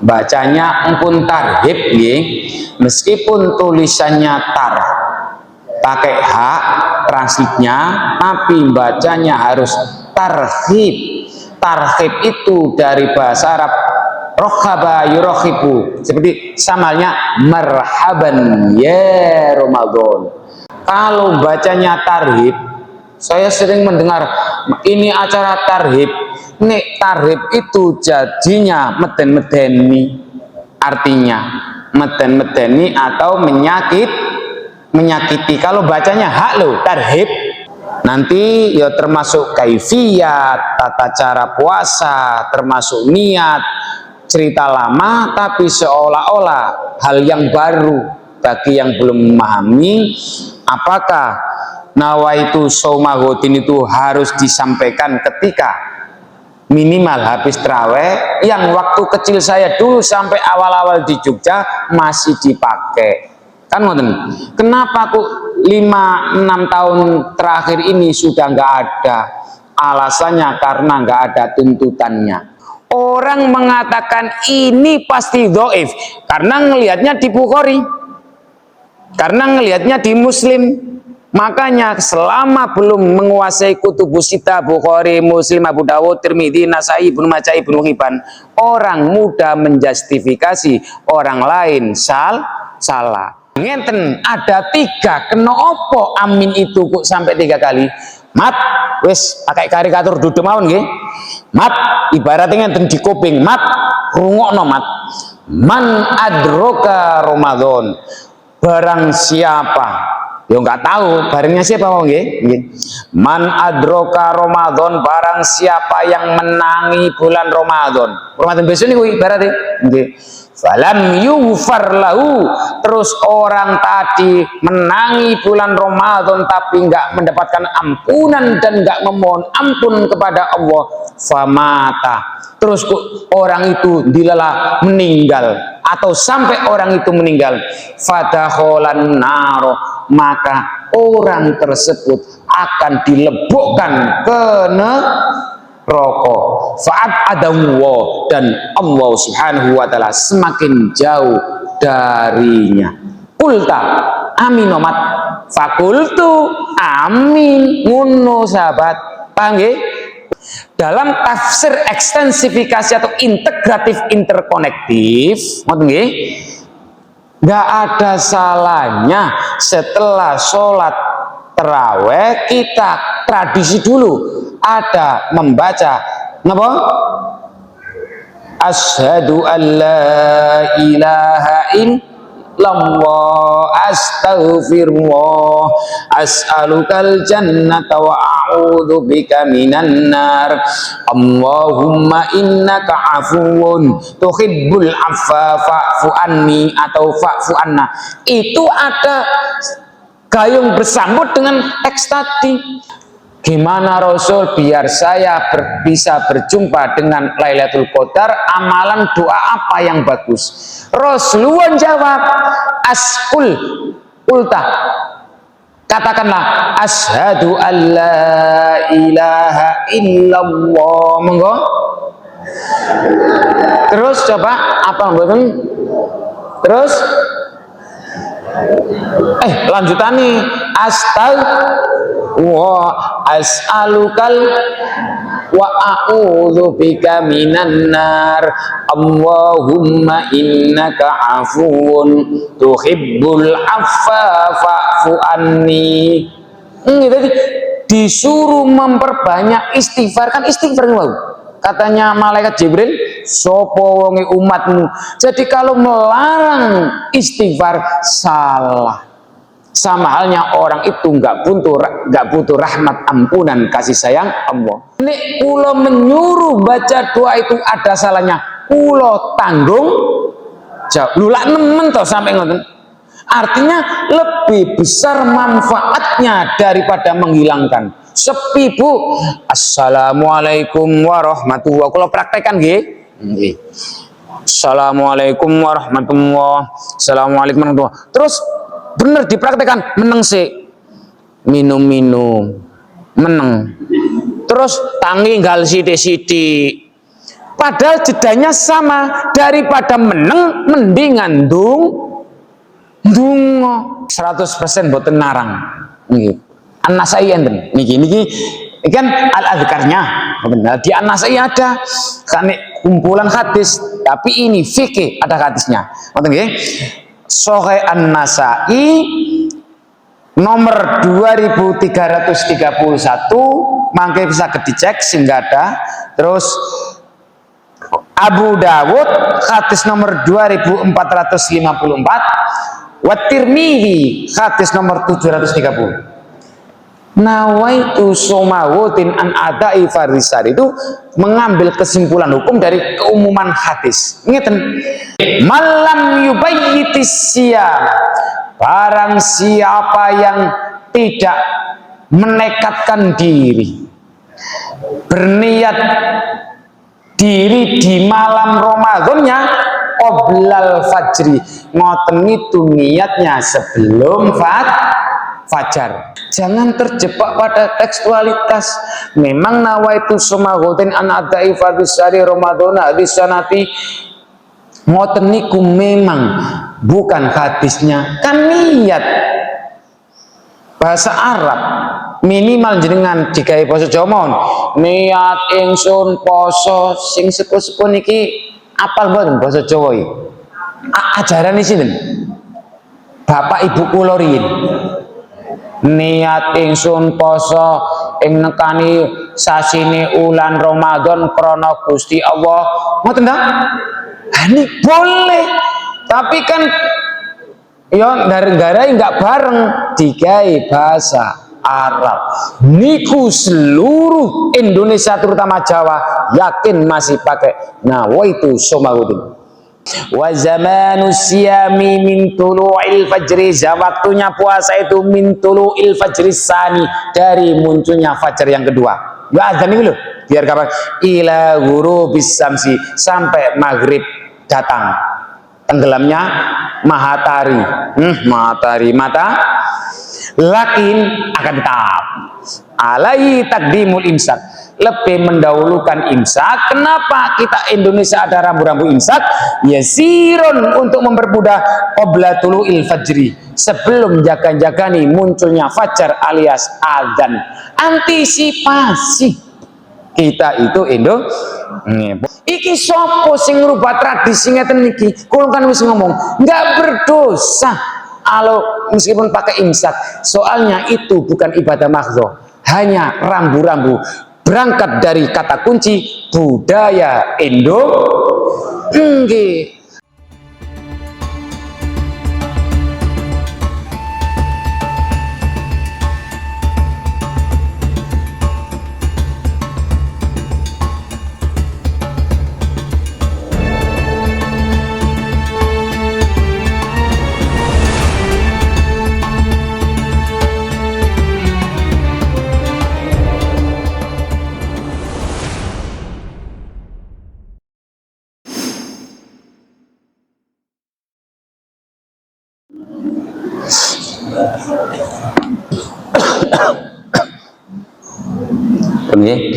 bacanya empun tarhib nggih, meskipun tulisannya tar pakai H transitnya, tapi bacanya harus tarhib. Tarhib itu dari bahasa Arab rohaba yurohibu, seperti samalnya marhaban ya Ramadan. Kalau bacanya tarhib, saya sering mendengar ini acara tarhib. Nek tarhib itu jadinya meden-medeni, artinya meden-medeni atau menyakiti. Kalau bacanya hak lo tarhib, nanti ya termasuk kaifiyat, tata cara puasa, termasuk niat, cerita lama, tapi seolah-olah hal yang baru bagi yang belum memahami. Apakah nawaitu saumagodin itu harus disampaikan ketika minimal habis traweh, yang waktu kecil saya dulu sampai awal-awal di Jogja masih dipakai. Kan ngoten. Kenapa kok 5-6 tahun terakhir ini sudah nggak ada? Alasannya karena nggak ada tuntutannya. Orang mengatakan ini pasti dhaif karena ngelihatnya di Bukhari, karena ngelihatnya di Muslim. Makanya selama belum menguasai kutubus sita, Bukhari, Muslim, Abu Dawud, Tirmidzi, Nasai, Ibnu Majah, Ibnu Hibban, orang mudah menjustifikasi orang lain salah. Ngenten ada 3, kena opo amin itu kok sampai 3 kali. Mat, wis pakai karikatur duduk mawon nggih. Mat, ibaratnya ngenten di kuping, mat, rungokno mat. Man adroka Ramadan. Barang siapa, ya nggak tahu barangnya siapa wong nggih. Man adroka Ramadan, barang siapa yang menangi bulan Ramadan. Ramadan besok niku ibaratnya nggih. Falam yughfar lahu, terus orang tadi menangi bulan Ramadan tapi nggak mendapatkan ampunan dan nggak memohon ampun kepada Allah, famata, terus orang itu dilala meninggal atau sampai orang itu meninggal, fadakholan naro, maka orang tersebut akan dilebokkan ke rokok. Fa'ad adawwa, dan Allah subhanahu wa ta'ala semakin jauh darinya. Kulta aminomat, fakultu amin, ngono sahabat. Paham nggih? Dalam tafsir ekstensifikasi atau integratif interkonektif, ngoten nggih, nggak ada salahnya setelah sholat terawih kita tradisi dulu ada membaca napa? Asyhadu an la ilaha illallah astaghfirullah as'alukal jannata wa a'udzu bika minan nar Allahumma innaka afuwun tuhibbul afwa fa'fu anni atau fa'fu anna. Itu ada gayung bersambut dengan teks tadi. Gimana Rasul biar saya bisa berjumpa dengan Lailatul Qadar, amalan doa apa yang bagus? Rasulullah jawab, askul ulta, katakanlah asyhadu an la ilaha illallah. Monggo. Terus coba apa mboten? Terus lanjutani wa as'alukal wa a'udzu bika minan nar Allahumma innaka afuwun tuhibbul afwa fa'fu anni. Jadi disuruh memperbanyak istighfar, kan istighfar wow. Katanya malaikat Jibril, sopo wonge umatmu. Jadi kalau melarang istighfar salah. Sama halnya orang itu nggak butuh rahmat ampunan kasih sayang Allah. Nek kula menyuruh baca doa itu ada salahnya, kula tanggung jawab. Lulak nemen toh sampai ngoten. Artinya lebih besar manfaatnya daripada menghilangkan. Sepi bu. Assalamualaikum warahmatullahi wabarakatuh. Kalau praktekkan nggih. Assalamualaikum warahmatullahi wabarakatuh. Assalamualaikum warahmatullahi wabarakatuh. Terus bener dipraktekkan, meneng sih, minum meneng, terus tangi gal sithik-sithik, padahal jedanya sama. Daripada meneng mendingan ndonga 100% boten narang nggih. An-Nasai enten niki kan al-azkarnya benar di An-Nasai ada kan kumpulan hadis, tapi ini fikih ada hadisnya ngoten nggih. Sahih An-Nasai nomor 2331 mangke bisa dicek sehingga ada. Terus Abu Dawud hadis nomor 2454, wa Tirmidzi hadis nomor 730. Nawaitu somawutin an adai farisar itu mengambil kesimpulan hukum dari keumuman hadis. Ngeten, malam yubayyitis siyam, barang siapa yang tidak menekatkan diri, berniat diri di malam Ramadannya qoblal fajri, ngoten itu niatnya sebelum fajar. Jangan terjebak pada tekstualitas. Memang nawaitu sumagotin an adai fardisari Ramadan hadis sanati, ngoten niku memang bukan hadisnya, kan niat bahasa Arab minimal jenengan jika poso Jawa niat ingsun poso sing sepuh-sepuh niki apal mboten basa Jawa iki ajaran sinten bapak ibu kula riyin niat ingsun poso ing nekani sasine ulan Ramadan krana Gusti Allah ngoten ta? Ini boleh, tapi kan ya negara nggak bareng digawe bahasa Arab. Niku seluruh Indonesia terutama Jawa yakin masih pakai nawaitu somawutin. Wa zamanu siyami min tulu'il fajri, waktunya puasa itu min tulu'il fajri sani, dari munculnya fajar yang kedua. Ya azan ini loh, biar kapan ila ghurubis samsi, sampai maghrib datang, tenggelamnya matahari. Matahari mata lakin akan tetap alai takdimul imsak, lebih mendahulukan imsak. Kenapa kita Indonesia ada rambu-rambu imsak? Yasirun, untuk mempermudah qabla tulu'il fajri, sebelum jaga-jagani munculnya fajar alias adzan. Antisipasi kita itu iki sopo sing ngrubah tradisi ngeten niki. Kula kan wis ngomong nggak berdosa kalau meskipun pakai imsak, soalnya itu bukan ibadah mahdhah, hanya rambu-rambu berangkat dari kata kunci budaya Indo. Nggih.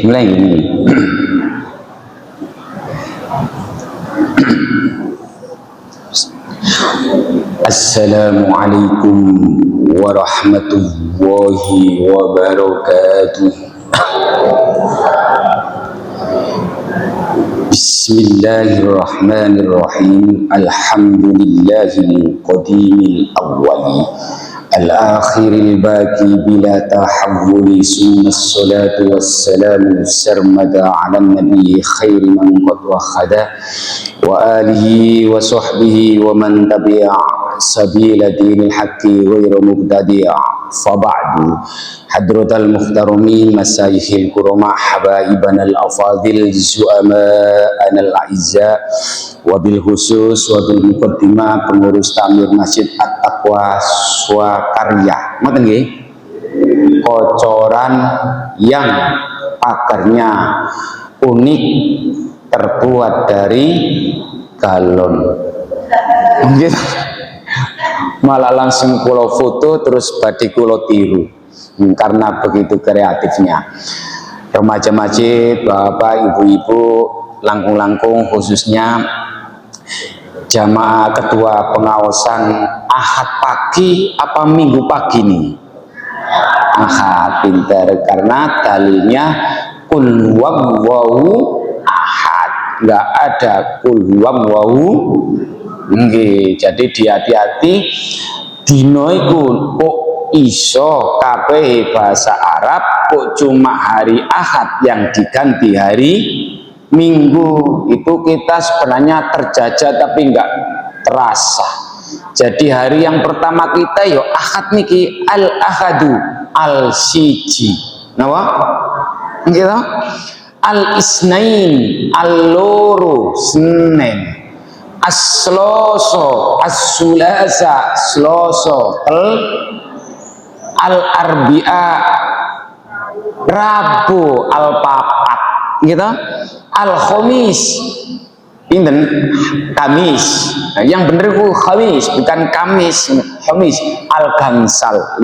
Mulai ini. Assalamualaikum warahmatullahi wabarakatuh. Bismillahirrahmanirrahim. Alhamdulillahil qadimil awwali الآخر الباقي بلا تحول، ثم الصلاة والسلام سرمدا على النبي خير من قد وخد وآله وصحبه ومن تبع سبيل دين الحق غير مبتدع. فبعد، حضرة المحترمين مسايخ الكرماء حبايبنا الأفاضل زعماءنا الأعزاء، wabil khusus wabil muqaddimah pengurus takmir Masjid At-Taqwa Swakarya, ngoten nggih, kocoran yang pagarnya unik terbuat dari galon. Gitu. Malah langsung kula foto terus badhe kula tiru, karena begitu kreatifnya. Remaja masjid, bapak, ibu-ibu, langkung-langkung khususnya jamaah ketua pengawasan Ahad pagi apa Minggu pagi nih? Ahad, pinter, karena dalilnya kul huwallahu ahad, nggak ada kul huwallahu nggih. Jadi hati-hati dino iku kok iso kabeh bahasa Arab kok cuma hari Ahad yang diganti hari Minggu. Itu kita sebenarnya terjajah tapi enggak terasa. Jadi hari yang pertama kita yo Ahad niki al-ahadu al-siji napa gitu, al-isnain al-loro Senin, as-sloso as-sulasa sloso al-arbi'a Rabu al-papat gitu, al-khamis pinten Kamis. Nah, yang bener ku Khamis bukan Kamis, Khamis. Al-Gansal 5,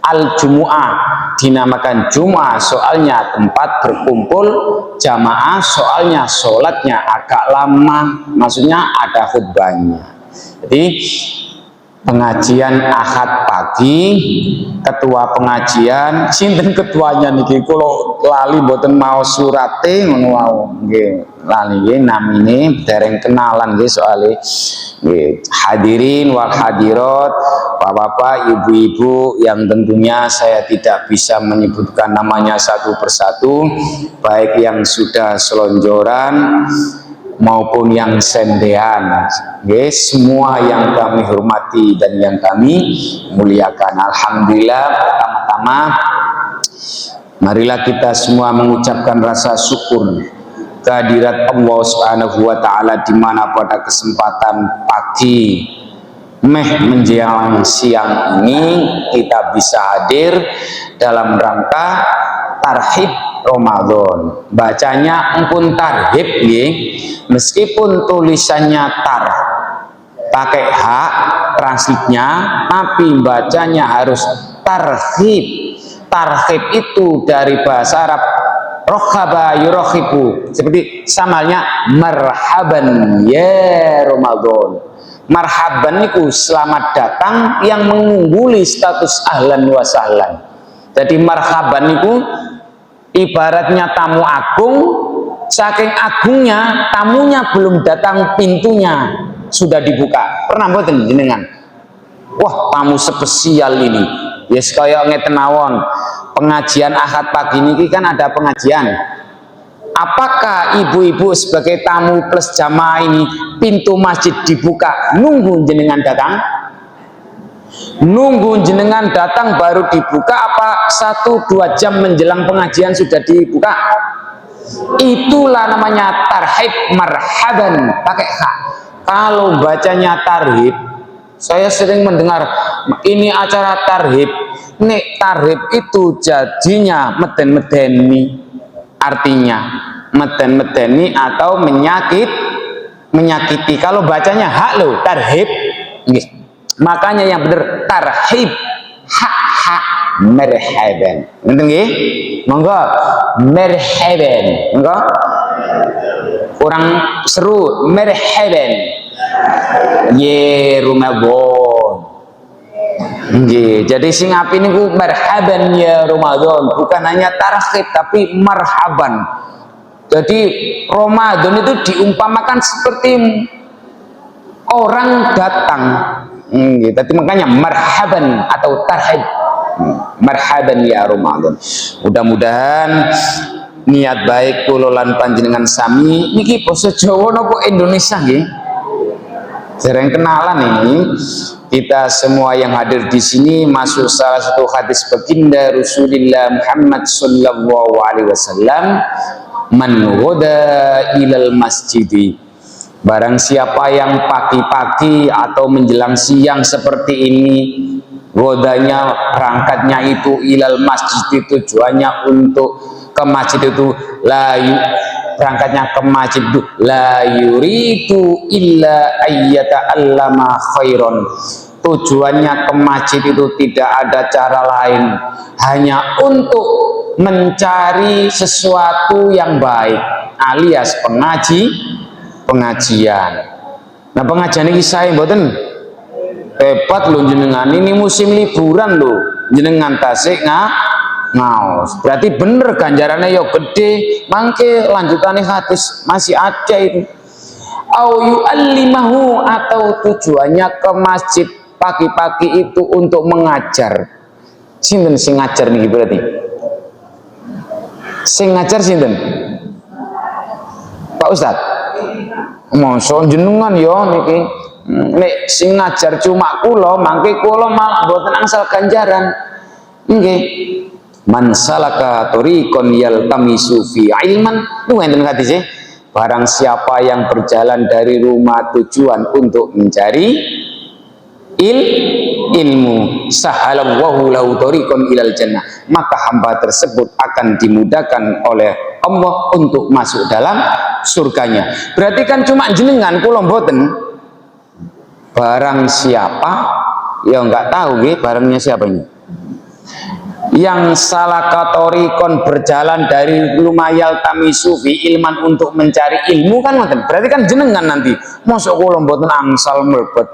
al-Jumu'ah dinamakan Jumu'ah soalnya tempat berkumpul jamaah, soalnya sholatnya agak lama, maksudnya ada khutbahnya. Jadi pengajian Ahad pagi, ketua pengajian sinten ketuanya niki kula lali mboten mau surate ngono wau nggih, lali nggih namine dereng kenalan nggih soalé nggih. Hadirin wal hadirat, Bapak-bapak, ibu-ibu yang tentunya saya tidak bisa menyebutkan namanya satu persatu, baik yang sudah selonjoran maupun yang sendean, yes, semua yang kami hormati dan yang kami muliakan. Alhamdulillah, pertama-tama marilah kita semua mengucapkan rasa syukur kehadirat Allah Subhanahu wa taala, di mana pada kesempatan pagi menjelang siang ini kita bisa hadir dalam rangka tarhib Ramadan. Bacanya empun tarhib nggih, meskipun tulisannya tar pakai H translitnya, tapi bacanya harus tarhib. Tarhib itu dari bahasa Arab rohaba yurohibu, seperti samalnya marhaban ya Ramadan. Marhaban itu selamat datang yang mengungguli status ahlan wa sahlan. Jadi marhaban itu ibaratnya tamu agung, saking agungnya tamunya belum datang pintunya sudah dibuka. Pernah mboten jenengan? Wah, tamu spesial ini. Yes, kaya ngeten mawon. Pengajian Ahad pagi ini kan ada pengajian. Apakah ibu-ibu sebagai tamu plus jamaah ini pintu masjid dibuka nunggu jenengan datang? Nunggu jenengan datang baru dibuka, apa 1-2 jam menjelang pengajian sudah dibuka? Itulah namanya tarhib marhaban pakai H. Kalau bacanya tarhib, saya sering mendengar ini acara tarhib. Nek tarhib itu jadinya meden-medeni, artinya meden-medeni atau menyakiti. Kalau bacanya hak loh, tarhib. Makanya yang benar tarhib, hak merhaban. Ngerti nggih? Monggo merhaban. Monggo. Kurang seru merhaban. Ye Ramadan. Nggih, jadi sing apik niku marhaban ya Ramadan, bukan hanya tarhib tapi marhaban. Jadi Ramadan itu diumpamakan seperti orang datang. Jadi makanya marhaban atau tarhib, marhaban ya Ramadan. Mudah-mudahan niat baik kula lan panjenengan sami niki basa Jawa napa Indonesia nggih? Sering kenalan ini. Kita semua yang hadir di sini masuk salah satu hadis baginda Rasulullah Muhammad sallallahu alaihi wasallam, man ghoda ilal masjidi, barang siapa yang pagi-pagi atau menjelang siang seperti ini, godanya berangkatnya itu ilal masjid, tujuannya untuk ke masjid itu berangkatnya ke masjid itu la yuridu illa ayyata allama khairon, tujuannya ke masjid itu tidak ada cara lain hanya untuk mencari sesuatu yang baik. alias pengajian. Nah pengajian ini saya mboten hebat lho jenengan, ini musim liburan lho jenengan tasik ngaos, berarti bener ganjarannya yo gede. Mangke lanjutannya hadis masih ada itu. Au yu'allimahu, atau tujuannya ke masjid pagi-pagi itu untuk mengajar. Sinten sing ngajar niki berarti? Sing ngajar sinten? Pak Ustadz? Masa jenengan yo niki. Nek sing ngajar cuma kula, mangke kula malah mboten angsal ganjaran. Nggih. Man salaka tariqan yaltamisu fi ilman, niku enten hadise. Barang siapa yang berjalan dari rumah tujuan untuk mencari ilmu, sahalallahu lahu tariqan ilal jannah, maka hamba tersebut akan dimudahkan oleh Allah untuk masuk dalam surganya. Berarti kan cuma jenengan kula mboten. Barang siapa ya nggak tahu nggih barangnya siapa ini. Yang salaka tariqan, berjalan dari lumayal tamisu fi ilman, untuk mencari ilmu kan ngoten. Berarti kan jenengan nanti mosok kula mboten angsal mlebet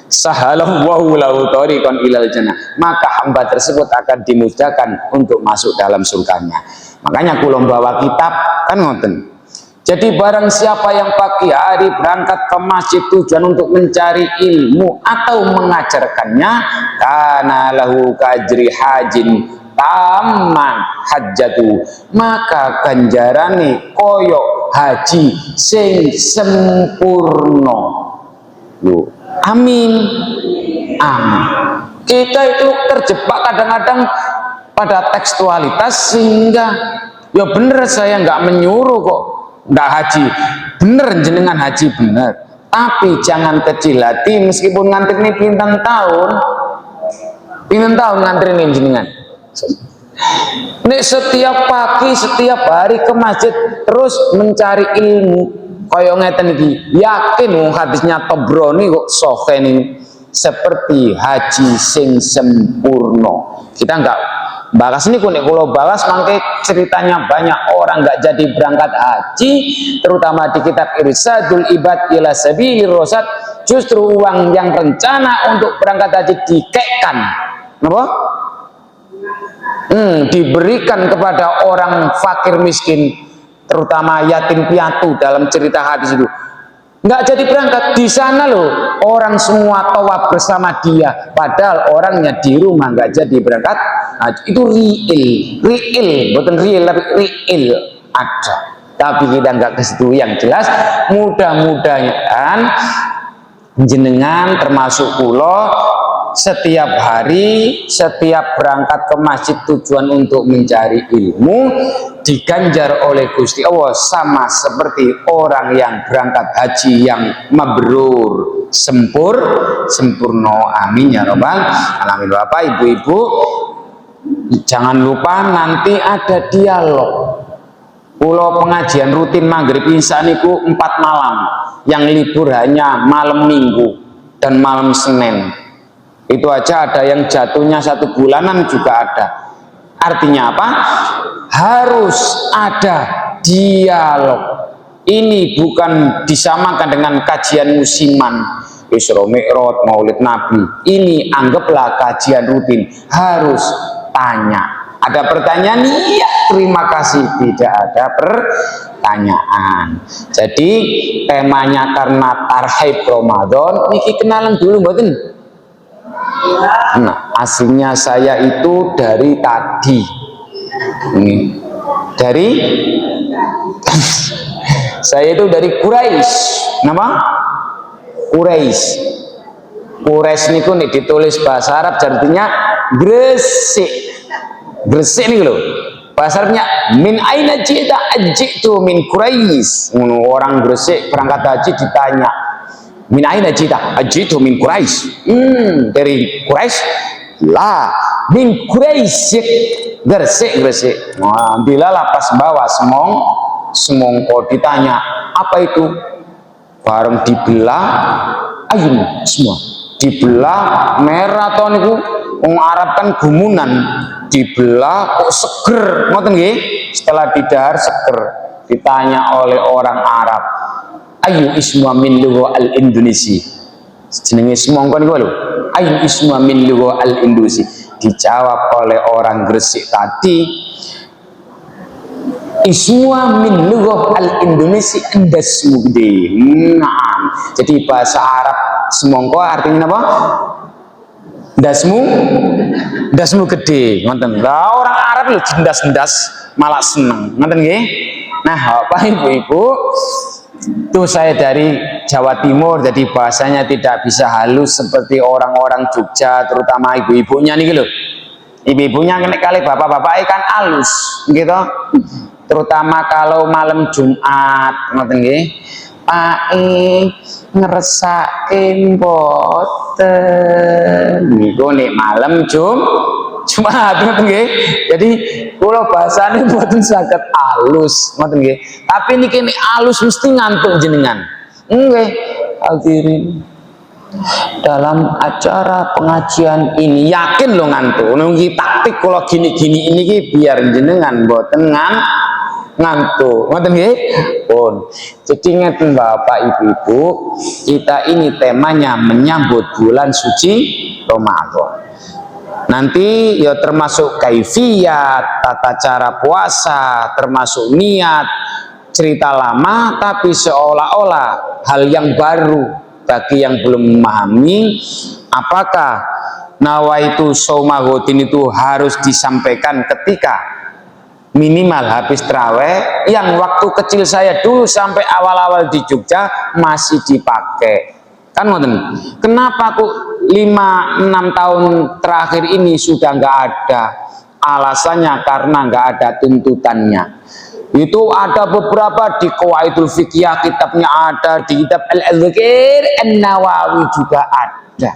sahalallahu lahu tariqan ilal jannah, maka hamba tersebut akan dimudahkan untuk masuk dalam surganya. Makanya kula bawa kitab kan ngoten. Jadi barang siapa yang pagi hari berangkat ke masjid tujuan untuk mencari ilmu atau mengajarkannya, kana lahu kajri hajin taman hajjatu, maka ganjarane koyo haji sing sempurna. Amin. Amin. Kita itu terjebak kadang-kadang pada tekstualitas sehingga ya bener saya nggak menyuruh kok nggak haji, bener jenengan haji bener, tapi jangan kecil hati meskipun ngantri ini pinten tahun ngantri ini jenengan. Nek setiap pagi setiap hari ke masjid terus mencari ilmu kaya ngeten iki, yakin hadisnya Tobroni kok sohe nih, seperti haji sing sempurna. Kita enggak bahas ini kunik, kalau bahas mangke ceritanya banyak orang nggak jadi berangkat haji, terutama di kitab Irsadul Ibad ila Sabilir Rasyad, justru uang yang rencana untuk berangkat haji dikekkan, apa? Diberikan kepada orang fakir miskin, terutama yatim piatu dalam cerita hadis itu. Nggak jadi berangkat di sana loh, orang semua tawaf bersama dia, padahal orangnya di rumah nggak jadi berangkat. Nah, itu real, bukan real, tapi real ada. Tapi kita nggak ke situ. Yang jelas, mudah-mudahan jenengan termasuk kulo setiap hari, setiap berangkat ke masjid tujuan untuk mencari ilmu, diganjar oleh Gusti Allah sama seperti orang yang berangkat haji yang mabrur, sempurna. Amin ya robbal alamin. Bapak ibu-ibu, jangan lupa nanti ada dialog. Pulau pengajian rutin maghrib isya niku 4 malam, yang libur hanya malam minggu dan malam Senin. Itu aja ada yang jatuhnya 1 bulanan juga ada. Artinya apa? Harus ada dialog. Ini bukan disamakan dengan kajian musiman, Isra Mi'raj, Maulid Nabi. Ini anggaplah kajian rutin. Harus tanya. Ada pertanyaan? Iya, terima kasih. Tidak ada pertanyaan. Jadi temanya karena tarhib Ramadan, niki kenalan dulu mboten. Nah, aslinya saya itu dari tadi. Saya itu dari Quraisy. Nama? Quraisy. Quraisy niku nih ditulis bahasa Arab artinya Gresik. Gresik nih loh. Bahasa Arabnya min aina ji'ta aji'tu min Quraisy. Orang Gresik berangkat haji ditanya, min aina ji'ta aji'tu min Quraisy. Dari Quraisy? Lah, min Quraisy. Gresik. Nah, dilalah pas bawa semongko ditanya, apa itu? Bareng dibelah, ayun semua. Dibelah merah atau niku wong Arab kan gumunan, dibelah kok seger, ngoten nggih? Setelah didahar seger. ditanya oleh orang Arab, ayu ismu min lugha al-Indonesia, jenenge semongko niku lho, ayu ismu min lugha al-Indonesia. Dijawab oleh orang Gresik tadi, iswa min lugha al-Indonesia endasmu gede. Nah, jadi bahasa Arab semongko artinya apa? Dasmu gede, ngoten. Lah orang Arab lho jendas-jendas malah seneng, ngoten nggih. Nah, Bapak Ibu-ibu, tuh saya dari Jawa Timur, jadi bahasanya tidak bisa halus seperti orang-orang Jogja, terutama ibu-ibunya nih lho. Ibu-ibunya kali bapak-bapak kan halus, gitu. Terutama kalau malam Jumat, ngoten nggih. Pak ngeresake mboten. Niku nek malam Jumat, ngoten nggih. Jadi kula bahasane mboten saged alus, ngoten nggih. Tapi niki nek alus mesti ngantuk jenengan. Nggih, hadirin. Dalam acara pengajian ini yakin lo ngantuk. Nunggu taktik kalau gini-gini ini biar jenengan mboten ngantuk, ngoten nggih pun. Jadi ngeten Bapak Ibu-ibu, kita ini temanya menyambut bulan suci Ramadan. Nanti ya termasuk kaifiyat, tata cara puasa, termasuk niat, cerita lama tapi seolah-olah hal yang baru bagi yang belum memahami. Apakah nawaitu saumahutin itu harus disampaikan ketika minimal habis traweh, yang waktu kecil saya dulu sampai awal-awal di Jogja masih dipakai. Kan ngoten. Kenapa aku 5-6 tahun terakhir ini sudah nggak ada? Alasannya karena nggak ada tuntutannya. Itu ada beberapa di Qawaidul Fiqhiyah, kitabnya ada, di kitab Al-Adhkar An-Nawawi juga ada.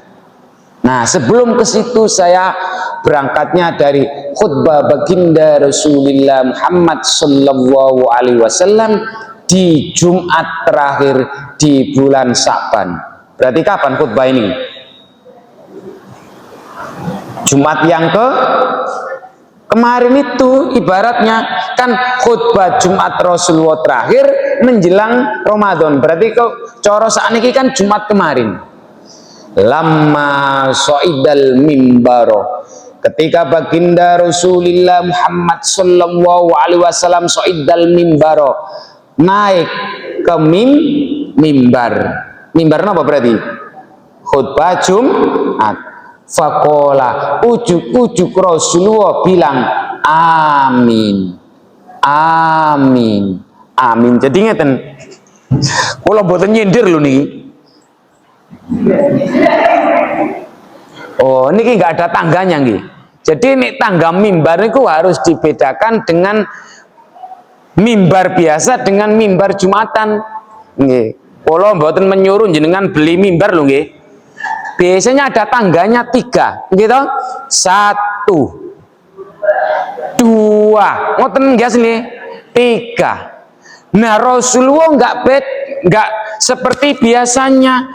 Nah, sebelum ke situ saya berangkatnya dari khutbah baginda Rasulullah Muhammad sallallahu alaihi wasallam di Jumat terakhir di bulan Sa'ban. Berarti kapan khutbah ini? Jumat yang kemarin itu ibaratnya kan khutbah Jumat Rasulullah terakhir menjelang Ramadan. Berarti kok coro saat ini kan Jumat kemarin. Lama so'idal mimbaro, ketika baginda Rasulullah Muhammad sallallahu alaihi wasallam so'idal mimbaro, naik ke mimbar. Mimbar apa berarti? Khutbah Jumat. Fakola ujuk-ujuk Rasulullah bilang amin, amin, amin. Jadi ngeten, kalau boten nyindir lho nih. Oh, ini nggak ada tangganya nih. Jadi ini tangga mimbar itu harus dibedakan dengan mimbar biasa dengan mimbar Jumatan. Nggih. Kalau mboten menyuruh jenengan beli mimbar lho nggih. Biasanya ada tangganya 3, gitu. 1, 2, ngoten nggih nih. 3. Nah, Rasulullah nggak seperti biasanya.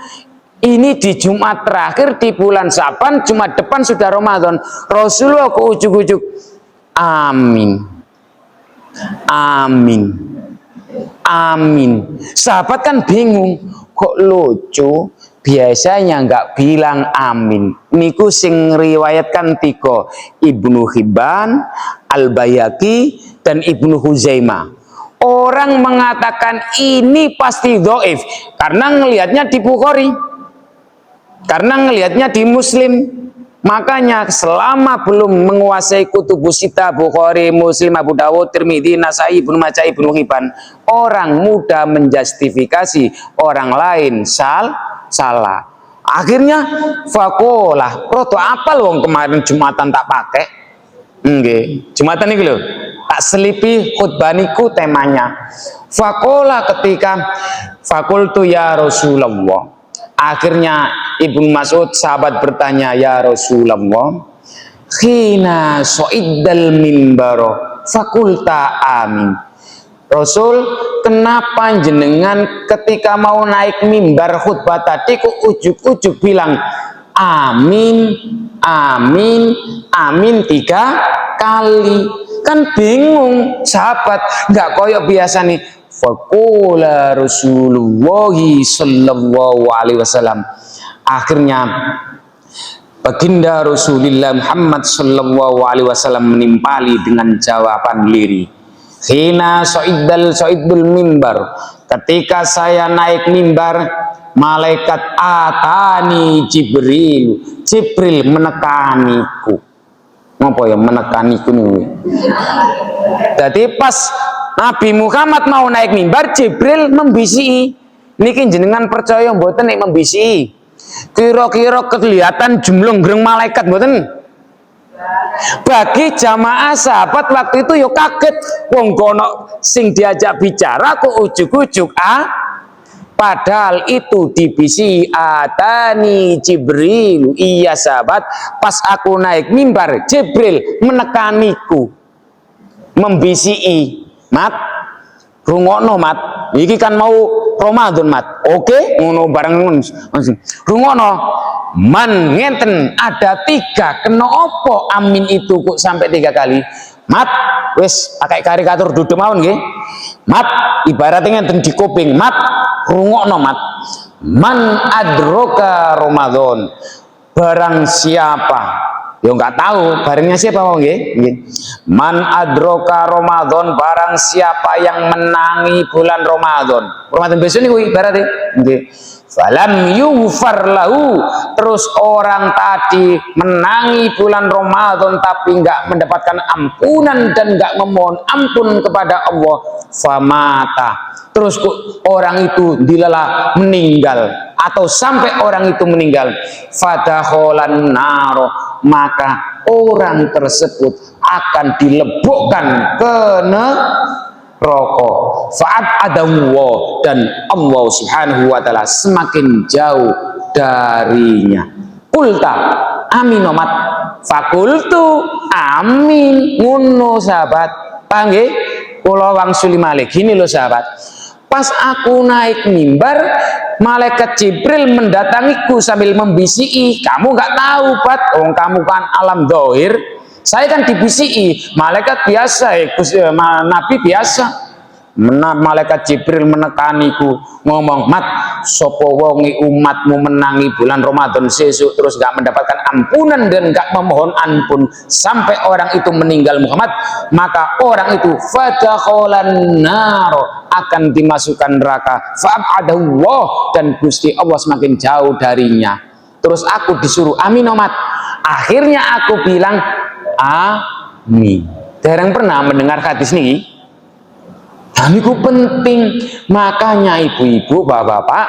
Ini di Jumat terakhir di bulan Sa'ban, Jumat depan sudah Ramadan. Rasulullah ke ujuk-ujuk amin, amin, amin. Sahabat kan bingung, kok lucu, biasanya nggak bilang amin. Niku sing riwayatkan 3, Ibnu Hibban, Al-Bayhaqi, dan Ibnu Huzaimah. Orang mengatakan ini pasti dhaif karena ngelihatnya di Bukhari, karena ngelihatnya di Muslim. Makanya selama belum menguasai kutubus sita, Bukhari, Muslim, Abu Dawud, Tirmidzi, Nasai, Ibnu Majah, Ibnu Hibban, orang mudah menjustifikasi orang lain salah. Akhirnya fakolah, proto apal wong kemarin Jumatan tak pakai. Nggih, Jumatan iki lho, tak selipi khutbah niku temanya. Fakolah ketika fakultu ya Rasulullah. Akhirnya Ibnu Mas'ud sahabat bertanya, ya Rasulullah, khina so'iddal mimbaro fakulta amin. Rasul, kenapa jenengan ketika mau naik mimbar khutbah tadi kok ujuk-ujuk bilang amin, amin, amin 3 kali? kan bingung sahabat, nggak koyok biasa nih. Faqala Rasulullah sallallahu alaihi wasallam, akhirnya baginda Rasulullah Muhammad sallallahu alaihi wasallam menimpali dengan jawaban lirih. Hina soidul mimbar, ketika saya naik mimbar, malaikat atani Jibril menekaniku. Apa ya menekaniku nih? Jadi pas Nabi Muhammad mau naik mimbar, Jibril membisiki. Niki jenengan percaya mboten nek membisiki? Kira-kira kelihatan jumlah gereng malaikat mboten? Bagi jamaah sahabat waktu itu yo kaget, wong kono sing diajak bicara kok ujuk-ujuk padahal itu dibisi atani Jibril. Iya sahabat, pas aku naik mimbar Jibril menekaniku, membisi. Mat, rungokno mat, iki kan mau Ramadan mat, oke, ngono bareng rungokno. Man ngenten ada 3, kena opo amin itu kok sampai 3 kali. Mat, wis pakai karikatur duduk mawon nggih. Mat, ibaratnya ngenten di kuping. Mat, rungokno mat. Man adroka Ramadan, barang siapa, ya nggak tahu barangnya siapa mau nggih. Man adroka Ramadan, barang siapa yang menangi bulan Ramadan. Ramadan besok niku ibaratnya nggih. Falam yughfar lahu, terus orang tadi menangi bulan Ramadan tapi nggak mendapatkan ampunan dan nggak memohon ampun kepada Allah, famata, terus orang itu dilala meninggal atau sampai orang itu meninggal, fadakholan naro, maka orang tersebut akan dilebokkan ke rokok. Faat adawwa, dan Allah subhanahu wa ta'ala semakin jauh darinya. Kulta aminomat, fakultu amin, ngono sahabat. Panggih kula wangsuli malih gini loh sahabat. Pas aku naik mimbar, malaikat Jibril mendatangiku sambil membisiki, kamu nggak tahu Bat, kamu kan alam dohir. Saya kan dibisiki, malaikat biasa, Nabi biasa. Malaikat Jibril menekaniku, ngomong, Mat, sopo wongi umatmu menangi bulan Ramadan sesuk terus gak mendapatkan ampunan dan gak memohon ampun sampai orang itu meninggal Muhammad, maka orang itu fadakholan naro, akan dimasukkan neraka, fa'abadallah, dan Gusti Allah semakin jauh darinya. Terus aku disuruh amin Mat. Akhirnya aku bilang amin. Dereng pernah mendengar hadis nih. Itu penting, makanya ibu-ibu, bapak-bapak,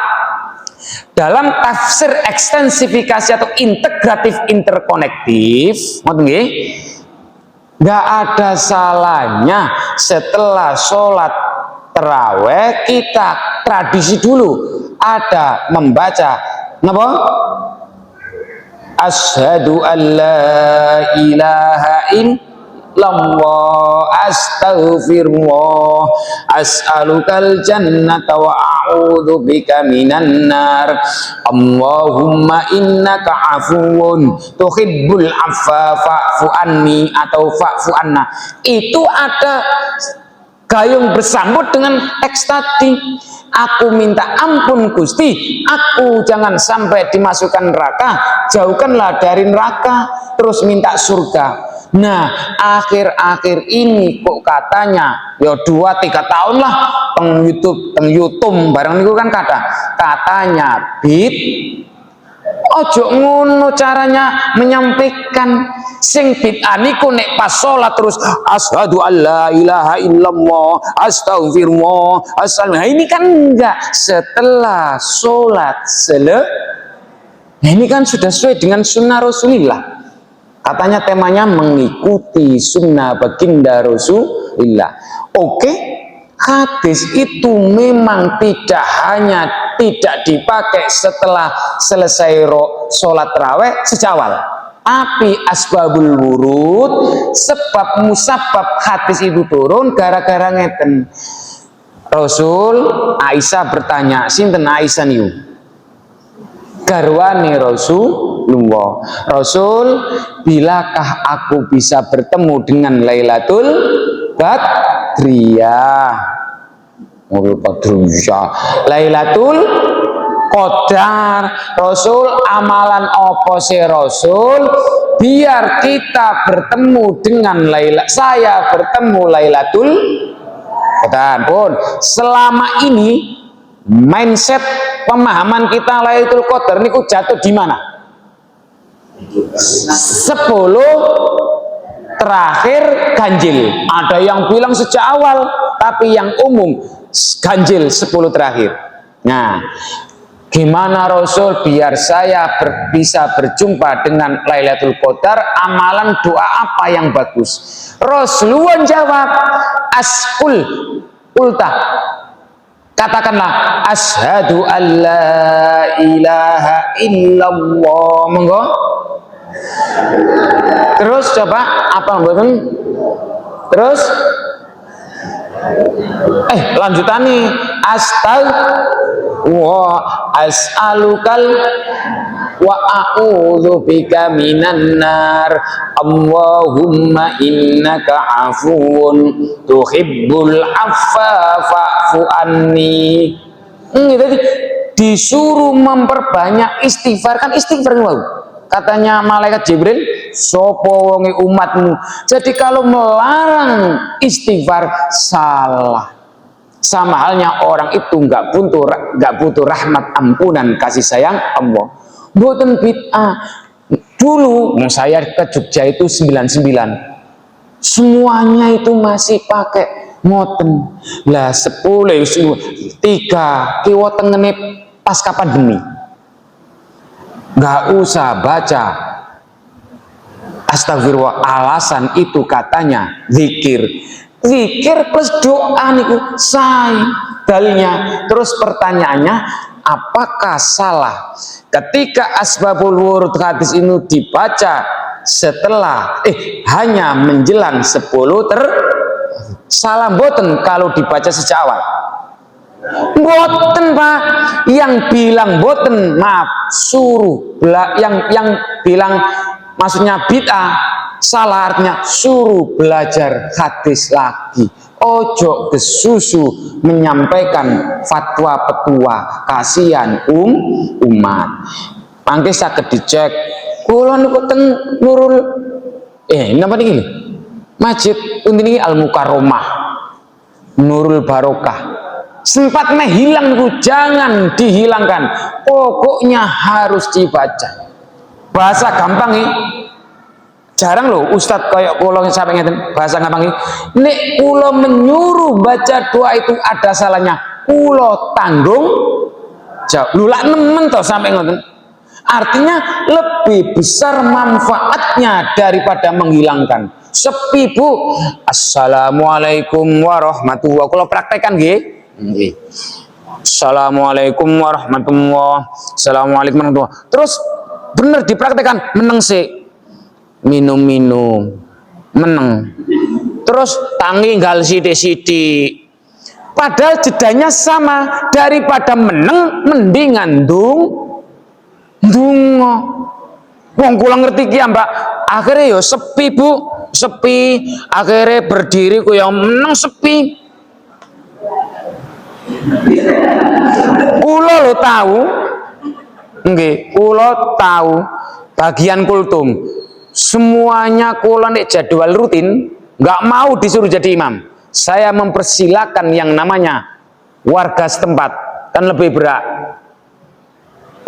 dalam tafsir ekstensifikasi atau integratif interkonektif, nggak ada salahnya setelah sholat terawih kita tradisi dulu ada membaca apa? Asyhadu an la ilaha illallah astaghfirullah as'alukal jannata wa a'udzu bika minan nar Allahumma innaka afuwun tuhibbul afwa fa'fu anni atau fa'fu anna. Itu ada gayung bersambut dengan teks tadi. Aku minta ampun Gusti, aku jangan sampai dimasukkan neraka, jauhkanlah dari neraka, terus minta surga. Nah, akhir-akhir ini kok katanya ya 2-3 tahun lah teng YouTube bareng niku kan katanya bid ojo ngono caranya menyampaikan sing bid'ah niku nek pas salat terus asyhadu alla ilaha illallah astaghfirullah nah ini kan enggak setelah salat nah ini kan sudah sesuai dengan sunnah Rasulullah. Katanya temanya mengikuti sunnah baginda Rasulullah. Oke, hadis itu memang tidak hanya tidak dipakai setelah selesai sholat tarawih sejawal, tapi asbabul wurud, sebab musabab hadis itu turun gara-gara ngeten. Rasul Aisyah bertanya, sinten Aisyah niku? Garwane Rasul Rasulullah. Rasul, bilakah aku bisa bertemu dengan Lailatul Badriyah? Lailatul Qadar. Rasul, amalan apa sih Rasul biar kita bertemu dengan saya bertemu Lailatul Qadar? Pun selama ini mindset pemahaman kita Lailatul Qadar niku jatuh di mana? 10 terakhir ganjil. Ada yang bilang sejak awal, tapi yang umum ganjil 10 terakhir. Nah, gimana Rasul biar saya bisa berjumpa dengan Lailatul Qadar? Amalan doa apa yang bagus? Rasulullah jawab, askul ulta, katakanlah asyhadu an la ilaha illallah. Monggo. Terus coba apa mboten? Terus lanjutan nih, wa as'alukal wa a'udzubika minan nar Allahumma innaka afuwun tuhibbul afwa fa'fu anni. Jadi disuruh memperbanyak istighfar. Kan istighfar wow. Katanya malaikat Jibril, sopo wonge umatmu. Jadi kalau melarang istighfar salah. Sama halnya orang itu nggak butuh rahmat ampunan kasih sayang Allah. Mboten bid'ah. Dulu saya ke Jogja itu 99. Semuanya itu masih pakai moten. Lah 10 3 kiwa tengene pasca pandemi. Nggak usah baca astagfirullah, alasan itu katanya zikir plus doa niku say dalilnya. Terus pertanyaannya, apakah salah ketika asbabul wurud hadis ini dibaca setelah hanya menjelang 10 salah boten kalau dibaca sejak awal? Boten Pak, yang bilang boten maaf suruh yang bilang maksudnya bid'ah salah artinya suruh belajar hadis lagi. Ojo kesusu menyampaikan fatwa petua, kasihan umat. Mangke saged dicek. Kula niku teng Nurul napa niki? Masjid pundi Al Mukarromah, Nurul Barokah. Sempat hilang itu jangan dihilangkan, pokoknya harus dibaca. Bahasa gampang nih, jarang loh Ustadz kayak kula sampai ngeten bahasa gampang nih. Nek kula menyuruh baca doa itu ada salahnya, kula tanggung jawab. Lulak nemen toh sampai ngeten. Artinya lebih besar manfaatnya daripada menghilangkan. Sepi Bu. Assalamualaikum warahmatullahi wabarakatuh. Kalau praktekkan nggih. Assalamualaikum warahmatullahi wabarakatuh. Assalamualaikum warahmatullahi wabarakatuh. Terus bener dipraktekkan, meneng sih, minum meneng, terus tangi gal sidik-sidik. Padahal jedanya sama, daripada meneng mendingan dungo. Wong kula ngerti ki Mbak, akhirnya yo sepi Bu, sepi, akhirnya berdiri ku yang meneng sepi. Kula lo tahu, nggih, kula tahu bagian kultum. Semuanya kula nek jadwal rutin, nggak mau disuruh jadi imam. Saya mempersilahkan yang namanya warga setempat, kan lebih berat.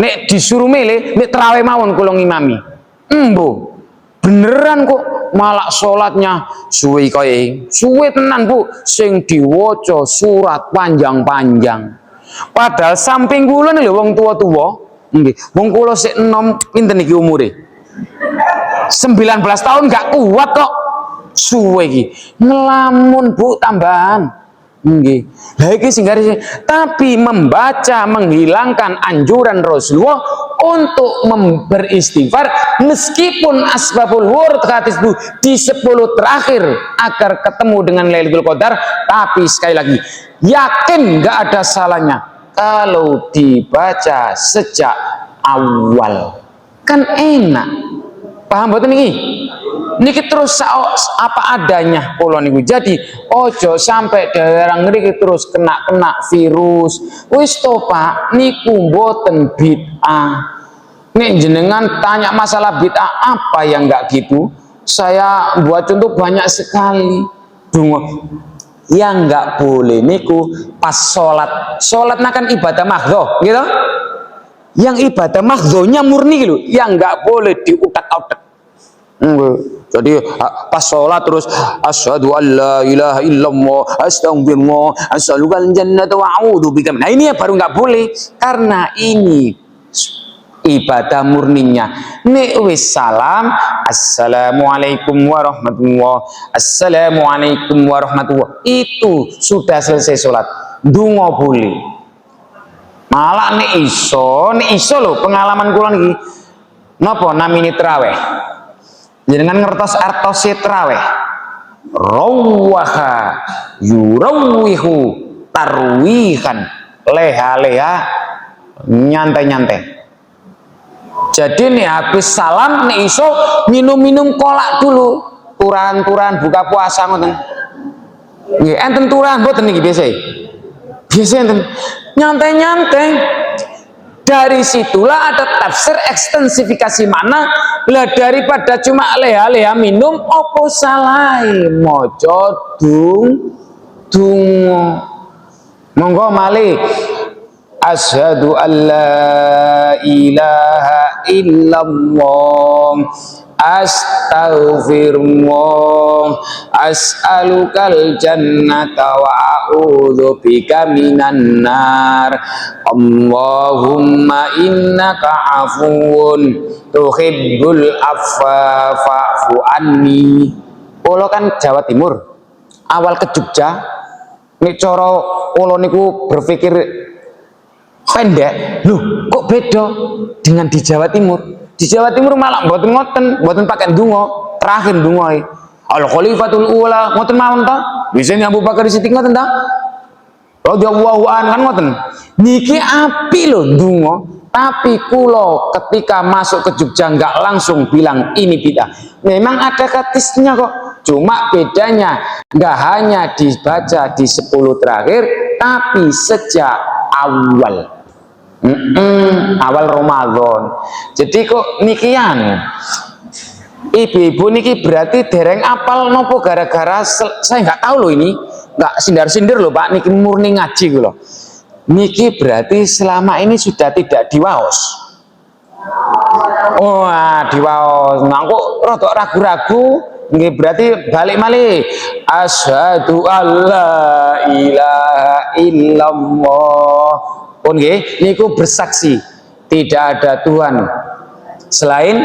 Nek disuruh milih, nek terawih mawon kula ngimami. Embo, beneran kok malah sholatnya suwe kaya suwe tenan Bu, sing diwaca surat panjang-panjang. Padahal samping kula lho wong tua-tua, nggih. Wong kula sik enom pinten iki umure? 19 tahun gak kuat kok. Suwe iki. Ngelamun Bu tambahan. Nggih. Lah iki sing tapi membaca menghilangkan anjuran Rasulullah untuk beristighfar meskipun asbabul wurud hadis Bu di 10 terakhir agar ketemu dengan Lailatul Qadar, tapi sekali lagi yakin nggak ada salahnya kalau dibaca sejak awal. kan enak. Paham mboten niki? Niki terus apa adanya kula niku. Jadi ojo sampai daerah ngriki terus kena virus. Wis to Pak, niku mboten bid'ah. Nek jenengan tanya masalah bid'ah apa yang enggak gitu, saya buat contoh banyak sekali. Yang enggak boleh niku pas sholat. Sholat kan ibadah mahdhah, gitu. Yang ibadah mahdhahnya murni gitu, yang enggak boleh diutak-utak. Jadi pas sholat terus asyhadu an la ilaha illallah astagfirullah as'alukal jannata wa a'udzubika. Nah ini ya baru nggak boleh, karena ini ibadah murninya. Nek wis salam assalamualaikum warahmatullah, assalamualaikum warahmatullah, itu sudah selesai sholat. Dungo boleh. Malah nek iso lho pengalaman kula niki. Napa namine traweh? Jenengan ngertos artose traweh. Rawaha yurawihu tarwihan, leha-leha, nyantai-nyantai. Jadi nih habis salam nih iso minum-minum kolak dulu, turan-turan buka puasa ngoten. Nggih, enten turan mboten niki biasa. Biasa enten nyantai-nyantai. Dari situlah ada tafsir ekstensifikasi mana lah, daripada cuma leha-leha minum opo salai moco dungo. Monggo malih asyhadu an la ilaha illallah astaghfirullah as'alukal jannata wa a'udzubika minan nar. Allahumma innaka afuwun tuhibbul afwa fa'fu anni. Kula kan Jawa Timur, awal ke Jogja nek cara kula niku berpikir pendek. Loh, kok beda dengan di Jawa Timur? Di Jawa Timur malah mboten ngoten, mboten pakai ndonga, terakhir ndonga al khalifatul ula ngoten mawon ta? Wisine Abu Bakar Siddiq ngoten ta? Radhiyallahu anhu kan ngoten. Niki api lho ndonga, tapi kula ketika masuk ke Jogja enggak langsung bilang ini bid'ah. Memang ada hadisnya kok. Cuma bedanya enggak hanya dibaca di 10 terakhir, tapi sejak awal. Awal Ramadan. Jadi kok nikian ibu-ibu niki berarti dereng apal nopo gara-gara saya nggak tahu loh, ini nggak sindir-sindir loh Pak, niki murni ngaji loh. Niki berarti selama ini sudah tidak diwaos. Wah, diwaos. Nah kok rodok ragu-ragu, nggih berarti balik malih. Asyhadu alla ilaha illallah. Pun nggih niku bersaksi tidak ada Tuhan selain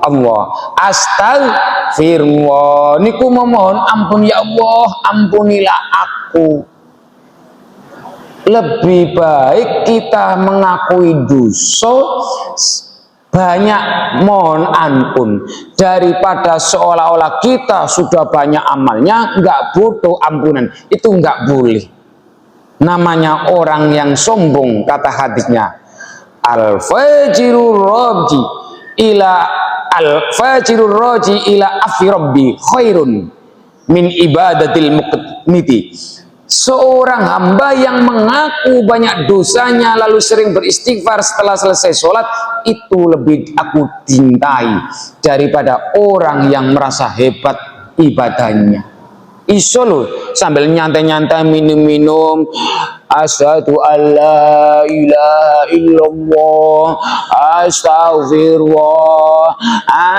Allah. Astagfirullah niku memohon ampun, ya Allah ampunilah aku. Lebih baik kita mengakui dosa, banyak mohon ampun, daripada seolah-olah kita sudah banyak amalnya nggak butuh ampunan. Itu nggak boleh. Namanya orang yang sombong, kata hadisnya al-fajirur raji ila afi rabbi khairun min ibadatil muqniti. Seorang hamba yang mengaku banyak dosanya lalu sering beristighfar setelah selesai sholat, itu lebih aku cintai daripada orang yang merasa hebat ibadahnya. Iso loh sambil nyantai-nyantai minum-minum asyhadu alla ilaha illallah astaghfirullah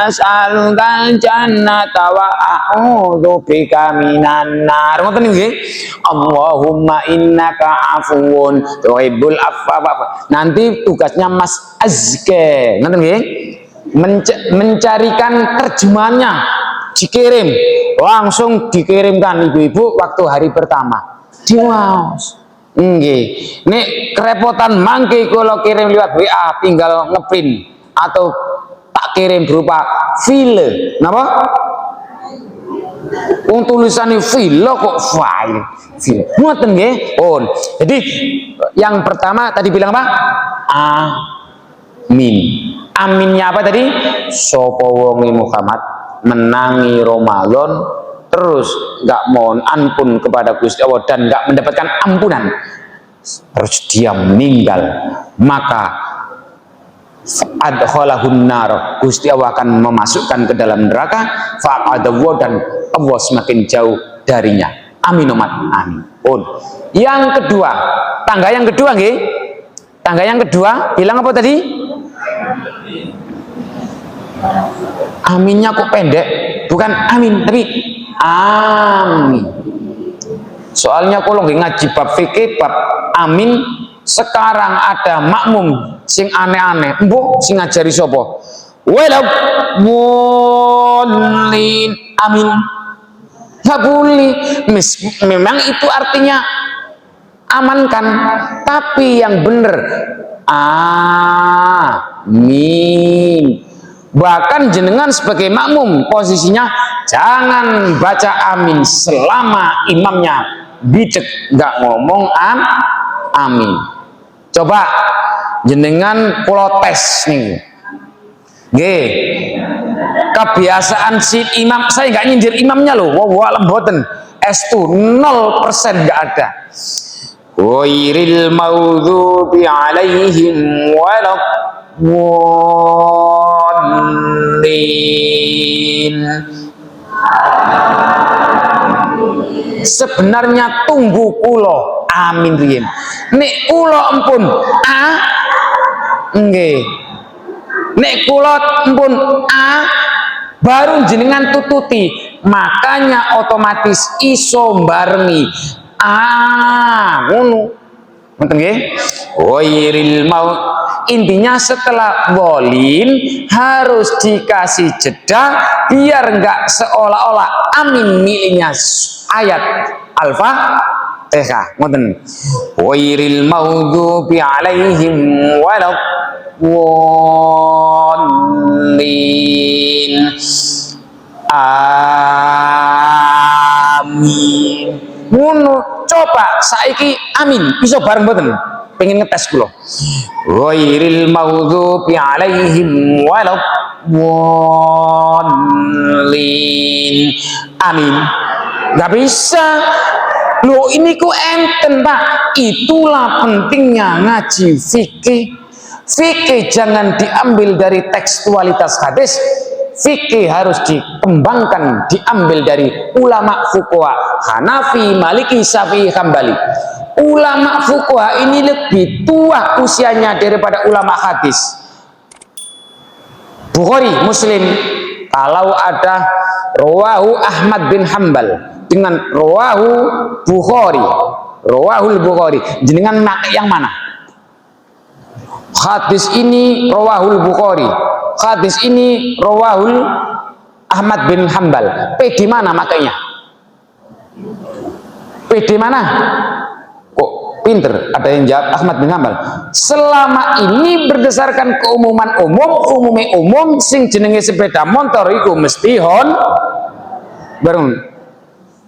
as'alukal jannata wa a'udzubika minan nar. Ngoten nggih. Allahumma innaka afuwun tuhibbul afwa. Nanti tugasnya Mas Azke, ngoten nggih, mencarikan terjemahannya, dikirim, langsung dikirimkan ibu-ibu waktu hari pertama. Diwaos. Nggih. Nek kerepotan mangke kalau kirim lewat WA tinggal ngeprint atau tak kirim berupa file. Napa? Wong tulisannya file kok file. File. Ngoten nggih. Oh. Jadi yang pertama tadi bilang apa? Amin. Aminnya apa tadi? Sapa wonge Muhammad menangi Ramadan terus nggak mohon ampun kepada Gusti Allah dan nggak mendapatkan ampunan, terus dia meninggal, maka adkhalahun nar, Gusti Allah akan memasukkan ke dalam neraka, fa'adawu, dan Allah semakin jauh darinya. Amin umat, amin. Yang kedua, tangga yang kedua nggih. Tangga yang kedua bilang apa tadi? Aminnya kok pendek, bukan amin tapi amin. Soalnya kalau ngaji bab fikih bab amin, sekarang ada makmum sing aneh-aneh, mbok sing ngajari sapa? Walau bolin amin. Nggak boleh. Memang itu artinya amankan, tapi yang benar amin. Bahkan jenengan sebagai makmum posisinya jangan baca amin selama imamnya bidek nggak ngomong amin. Coba jenengan kula tes nih, nggih. Kebiasaan si imam, saya nggak nyindir imamnya loh, wah lemboten, S2 0% nggak ada. Ghairil maghdubi alaihim waladdallin. Sebenarnya tunggu kulo amin riyen. Nek kulo empun nggih. Nek kulo empun baru jenengan tututi, makanya otomatis iso barengi ngono. Ngoten nggih? Ghairil maut. Intinya setelah bolin harus dikasih jeda biar enggak seolah-olah amin miliknya ayat Al-Fatihah. Ngoten. Ghairil maghdubi alaihim waladdallin. Amin. Ngono. Coba saiki amin bisa bareng mboten? Pengen ngetes kula. Ghairil maghdubi alaihim waladdallin. Amin. Nggak bisa. Loh ini ku enten Pak. Itulah pentingnya ngaji fikih. Fikih jangan diambil dari tekstualitas hadis. Fikih harus dikembangkan, diambil dari ulama fuqaha Hanafi, Maliki, Syafi'i, Hambali. Ulama fuqaha ini lebih tua usianya daripada ulama hadis. Bukhari, Muslim, kalau ada rawahu Ahmad bin Hambal dengan rawahu Bukhari, rawahul Bukhari, jenengan pakai yang mana? Hadis ini rawahul Bukhari, hadis ini rawahul Ahmad bin Hambal. Di mana makanya? Di mana? Kok pinter ada yang jawab Ahmad bin Hambal. Selama ini berdasarkan keumuman umum sing jenenge sepeda motor iku mesti bareng.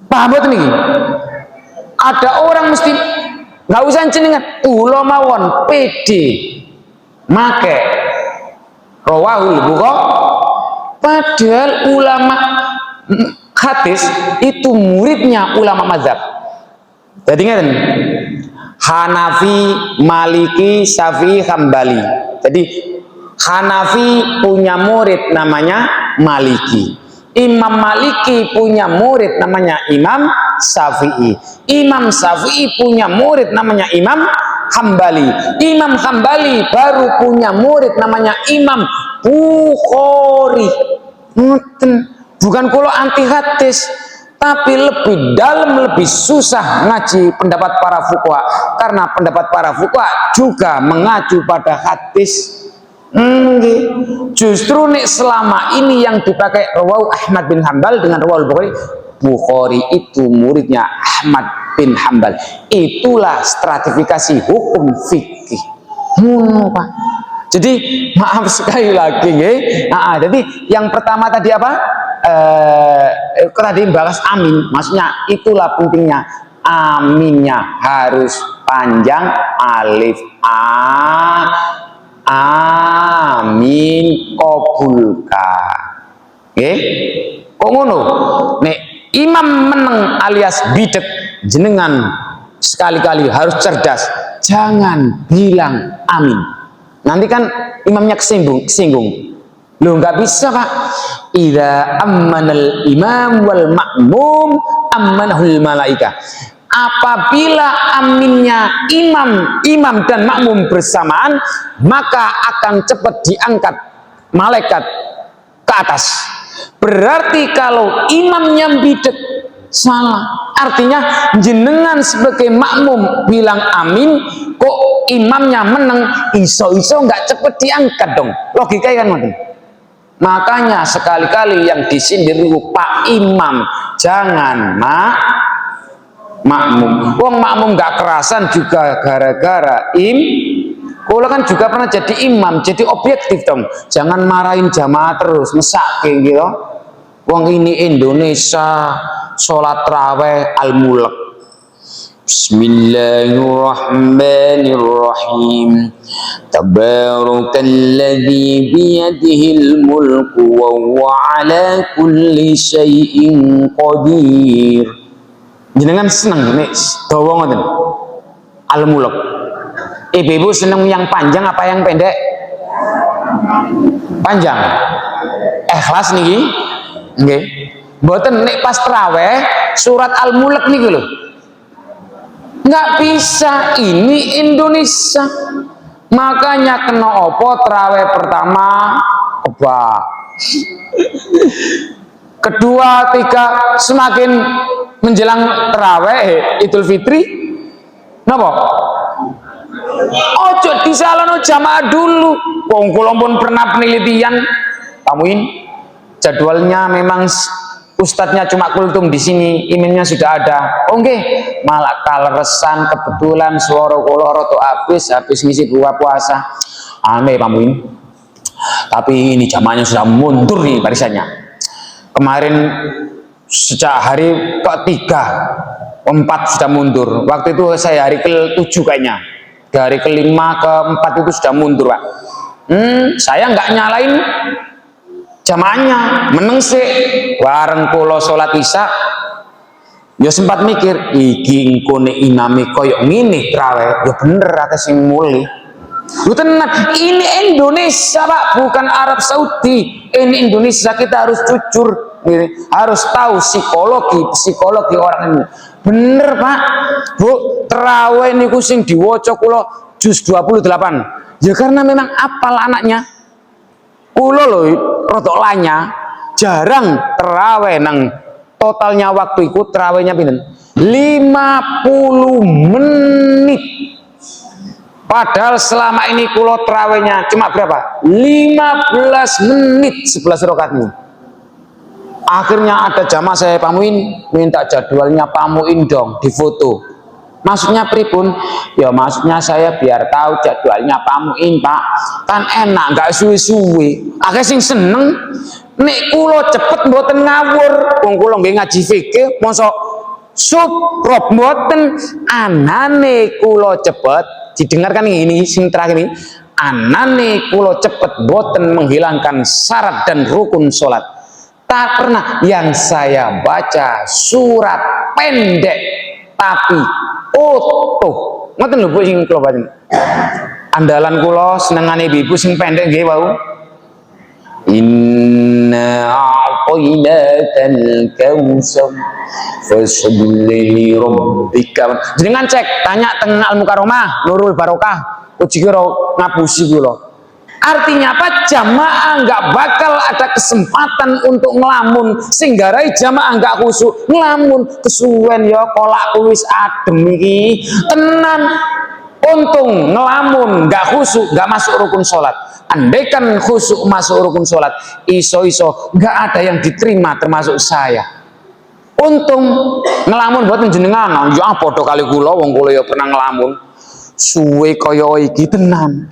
Paham betul nih? Ada orang mesti nggak usah jenengan ulo mawon PD make rawahul Bukhari, padahal ulama hadis itu muridnya ulama mazhab. Jadi ngeten, Hanafi, Maliki, Syafi'i, Hambali. Jadi Hanafi punya murid namanya Maliki, Imam Maliki punya murid namanya Imam Syafi'i, Imam Syafi'i punya murid namanya Imam Hambali, Imam Hambali baru punya murid namanya Imam Bukhari. Bukan kalau anti hadis, tapi lebih dalam, lebih susah ngaji pendapat para fuqaha, karena pendapat para fuqaha juga mengacu pada hadis. Justru nih selama ini yang dipakai rawahu Ahmad bin Hambal dengan rawahul Bukhari, Bukhari itu muridnya Ahmad bin Hambal. Itulah stratifikasi hukum fikih. Pak. Jadi maaf sekali lagi, jadi yang pertama tadi apa? Tadi bahas amin, maksudnya itulah pentingnya aminnya harus panjang, alif a amin kabulka. Nggih. Kok ngono? Nek imam meneng alias bidek, jenengan sekali-kali harus cerdas. Jangan bilang amin. Nanti kan imamnya kesinggung. Loh, nggak bisa Pak. Idza ammanal imam wal ma'mum ammanahul malaika. Apabila aminnya imam dan makmum bersamaan, maka akan cepat diangkat malaikat ke atas. Berarti kalau imamnya bidek salah, artinya jenengan sebagai makmum bilang amin, kok imamnya menang, iso-iso nggak cepet diangkat dong. Logikanya kan ngoten. Makanya sekali-kali yang disindir Pak Imam, jangan makmum. Wong makmum nggak kerasan juga gara-gara Kula kan juga pernah jadi imam, jadi objektif dong. Jangan marahin jamaah terus, mesake gitu. Wong ini Indonesia, sholat raweh al-mulk. Bismillahirrahmanirrahim. Tabarakalladzi biyadihil mulku wa huwa ala kulli syai'in qadir. Jenengan seneng nek dawa ngoten. Al-mulk. Ibu-ibu seneng yang panjang apa yang pendek? Panjang. Ikhlas niki. Nggih. Mboten nek pas traweh surat Al-Mulk niku lho. Nggak bisa, ini Indonesia. Makanya kena opo traweh pertama kebak. Kedua, tiga, semakin menjelang traweh Idul Fitri napa? Ojo disalono jamaah dulu. Wong kula pun pernah penelitian, pamuin jadwalnya memang ustadznya cuma kultum di sini, imamnya sudah ada. Oke, malah kaleresan kebetulan suara kula rada habis ngisi buka puasa. Aneh pamuin. Tapi ini jamaahnya sudah mundur nih barisannya. Kemarin sejak hari ketiga, 4 sudah mundur. Waktu itu saya hari ke-7 kayaknya. Dari kelima ke 4 itu sudah mundur Pak. Saya nggak nyalain jamaahnya, meneng sih bareng kula sholat isya ya sempat mikir iki engko nek imame koyo ngene traweh ya bener akeh sing mulih. Lu tenan, ini Indonesia Pak, bukan Arab Saudi. Ini Indonesia, kita harus jujur, harus tahu psikologi orang ini. Bener Pak, Bu, terawih niku sing diwaca kula juz 28. Ya karena memang apal anaknya. Kula lho rada lanya, jarang terawih nang totalnya waktu iku terawihnya pinten? 50 menit. Padahal selama ini kula terawihnya cuma berapa? 15 menit 11 rakaat ini. Akhirnya ada jamaah saya pamuin minta jadwalnya pamuin dong difoto. Maksudnya pripun? Ya maksudnya saya biar tahu jadwalnya pamuin Pak. Kan enak nggak suwi-suwi. Akeh sing seneng nek kula cepet mboten ngawur. Wong kula nggih ngaji fikih mosok suprop mboten, anane kula cepet. Didengarkan ini sing terakhir ini. Anane kula cepet mboten menghilangkan syarat dan rukun sholat. Tak pernah. Yang saya baca surat pendek tapi utuh. Ngoten lho Bu sing kula baca. Andalan kula senengane ibu sing pendek nggih wau. Inna a'tainakal kautsar fasholli rabbika. Jenengan cek, tanya teng Al Mukarramah Nurul Barokah, uji kira ngapusi kula. Artinya apa? Jamaah nggak bakal ada kesempatan untuk ngelamun, singgarai jamaah nggak khusyuk ngelamun kesuwen ya kolak kuis adem iki tenan. Untung ngelamun nggak khusyuk nggak masuk rukun sholat. Andaikan khusyuk masuk rukun sholat, iso-iso nggak ada yang diterima termasuk saya. Untung ngelamun buat jenengan, ya podo kali kula wong kula ya pernah ngelamun suwe kaya iki tenan.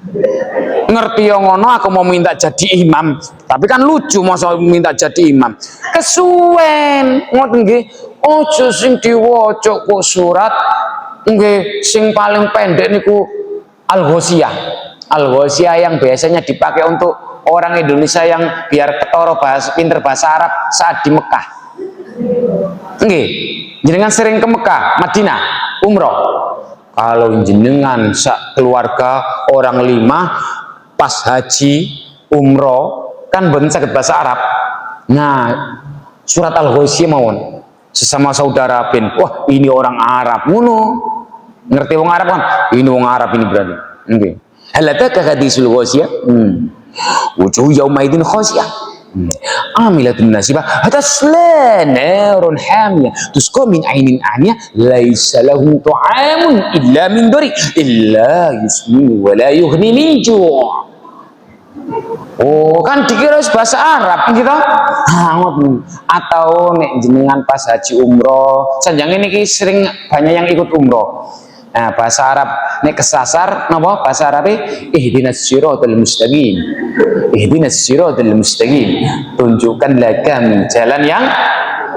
Ngerti yang ngono aku mau minta jadi imam, tapi kan lucu masa minta jadi imam kesuwen ngoten nggih. Ojo sing diwaca kok surat nggih sing paling pendek niku Al-Ghasyiyah. Al-Ghoshiyah yang biasanya dipakai untuk orang Indonesia yang biar ketoro pinter bahasa Arab saat di Mekah. Nggih, jenengan sering ke Mekah, Madinah, umroh. Kalau jenengan sak keluarga orang 5 pas haji, umroh, kan boten saged bahasa Arab. Nah, surat Al-Ghoshiyah mawon. Sesama saudara ben, wah ini orang Arab, ngono. Ngerti wong Arab kan? Ini wong Arab ini berarti. Nggih. Hal ataka hadisul Ghoshiyah? Wujuh yaumaidin khasiyah. Amilatun nasibah hatasla narun hamiyah tusqa min ainin aniyah laisa lahum ta'amun illa min dari illa yusmin wa la yughni min ju'. Oh, kan dikira bahasa Arab gitu. Atau nek jenengan pas haji umroh, sanjang ini sering banyak yang ikut umroh. Nah, bahasa Arab nek kesasar napa bahasa Arabe ihdinas siratal mustaqim. Ihdinas siratal mustaqim. Tunjukkanlah kami jalan yang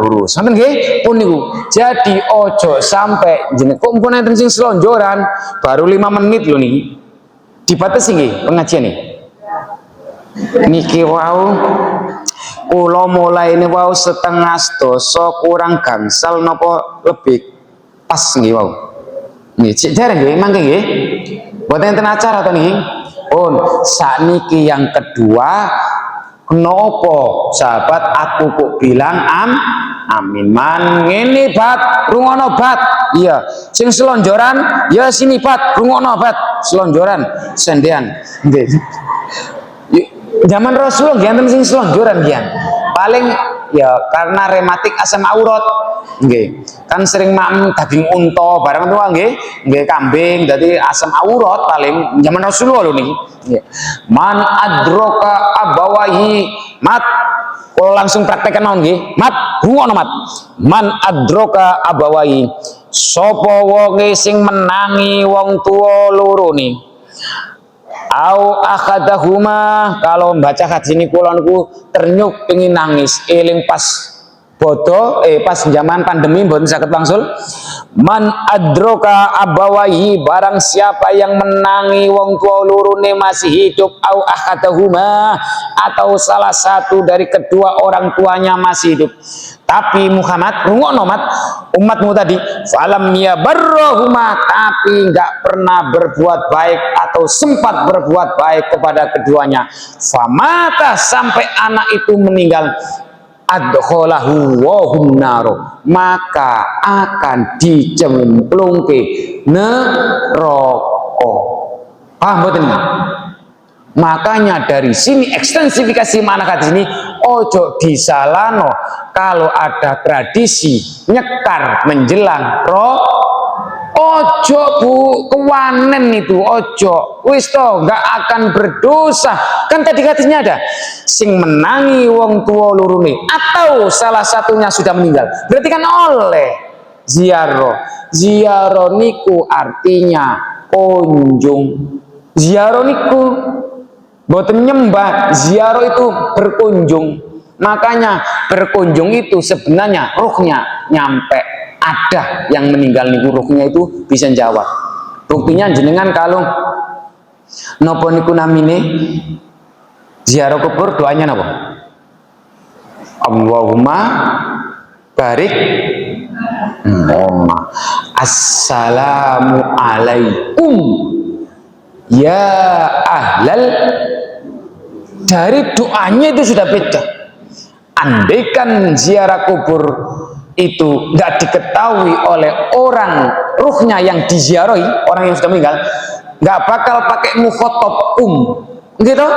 lurus. Sampeyan nggih pun niku. Jadi ojo sampai jeneng kok mpun enten sing selonjoran baru 5 menit lho niki. Dibatasi nggih pengajian nih. Niki wau kula mulai ini wau 11:30 kurang gangsal napa lebih pas nggih wau. Nggih, cek dereng nggih, mangke nggih. Mboten enten acara to niki. Pun sakniki yang kedua, kenapa sahabat aku kok bilang amin man ngene bat rungono bat. Iya, sing selonjoran ya sini bat rungono bat selonjoran sendean. Nggih. Zaman Rasulullah nggih enten sing selonjoran nggih. Paling ya karena rematik asam aurat. Nggih. Kan sering makan daging unta barang tua nggih, nggih kambing dadi asam aurat paling zaman Rasulullah lho niki. Nggih. Man adroka abawahi mat kalau langsung praktekkan naon nggih. Mat rungono mat. Man adroka abawahi sapa wonge sing menangi wong tuwa loro ni. Au akhadahuma kalau baca hadis ini kula niku ternyuk pengin nangis eling pas bodoh pas zaman pandemi mboten saged wangsul. Man adroka abawahi barang siapa yang menangi wong tua lurune masih hidup au akhadahuma atau salah satu dari kedua orang tuanya masih hidup. Tapi Muhammad rungokno mat umatmu tadi falam yabarrahuma tapi enggak pernah berbuat baik atau sempat berbuat baik kepada keduanya. Famata sampai anak itu meninggal adkholahu wa hum naro maka akan dicemplungke neraka. Paham mboten ini? Makanya dari sini ekstensifikasi makna hadis ini ojo disalano kalau ada tradisi nyekar menjelang ojo bu kewanen itu ojo wis to nggak akan berdosa kan tadi hadisnya ada sing menangi wong tua lurune atau salah satunya sudah meninggal berarti kan oleh ziarah niku artinya kunjung ziarah niku boten nyembah ziarah itu berkunjung makanya berkunjung itu sebenarnya ruhnya nyampe ada yang meninggal niku ruhnya itu bisa jawab buktinya jenengan kalau nopo niku namine ziarah kubur doanya napa Allahumma barik assalamu alaikum ya ahlal dari doanya itu sudah beda. Andaikan ziarah kubur itu nggak diketahui oleh orang ruhnya yang diziarahi orang yang sudah meninggal nggak bakal pakai mukhotob gitu.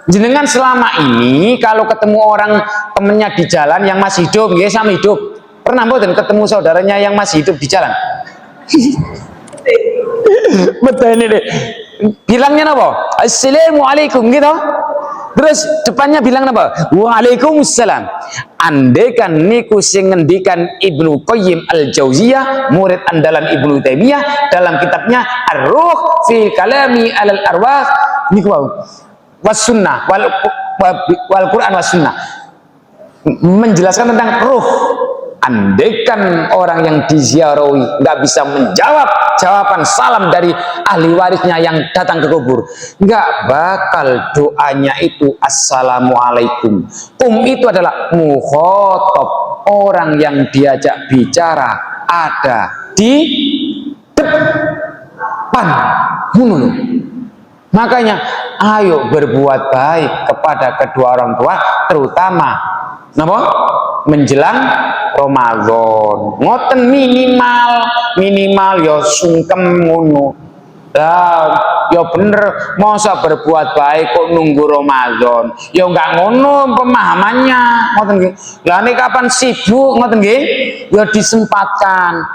Jenengan selama ini kalau ketemu orang temennya di jalan yang masih hidup ya sama hidup pernah mboten ketemu saudaranya yang masih hidup di jalan betul ini deh bilangnya apa assalamualaikum gitu terus depannya bilang apa waalaikumsalam. Andaikan niku sing ngendikan Ibnu Qayyim al-Jauziyah murid andalan Ibnu Taimiyah dalam kitabnya Ar-Ruh fi Kalami alal Arwah niku was sunnah wal Quran was sunnah menjelaskan tentang ruh. Andaikan orang yang diziarahi nggak bisa menjawab jawaban salam dari ahli warisnya yang datang ke kubur. Nggak bakal doanya itu assalamualaikum. Itu adalah mukhotob, orang yang diajak bicara ada di depan. Makanya ayo berbuat baik kepada kedua orang tua, terutama menjelang Ramadan. Ngoten minimal ya sungkem ngono. Ya bener, masa berbuat baik kok nunggu Ramadan? Ya enggak ngono pemahamannya, ngoten nggih. Lah nek kapan sibuk ngoten nggih, ya disempatkan.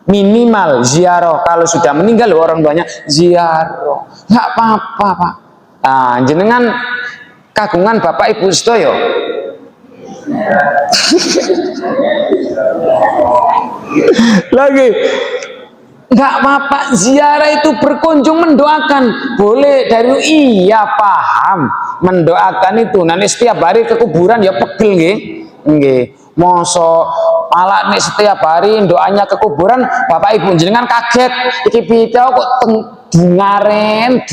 Minimal ziarah, kalau sudah meninggal orang tuanya ziarah. Enggak apa-apa, Pak. Nah, jenengan kagungan Bapak Ibu sedaya. Lagi nggak apa-apa, ziarah itu berkunjung mendoakan, boleh dari iya paham mendoakan itu. Nanti setiap hari ke kuburan ya pegel nggih. Moso malah nih setiap hari doanya ke kuburan, Bapak Ibu jenengan kaget iki piye kok dungaren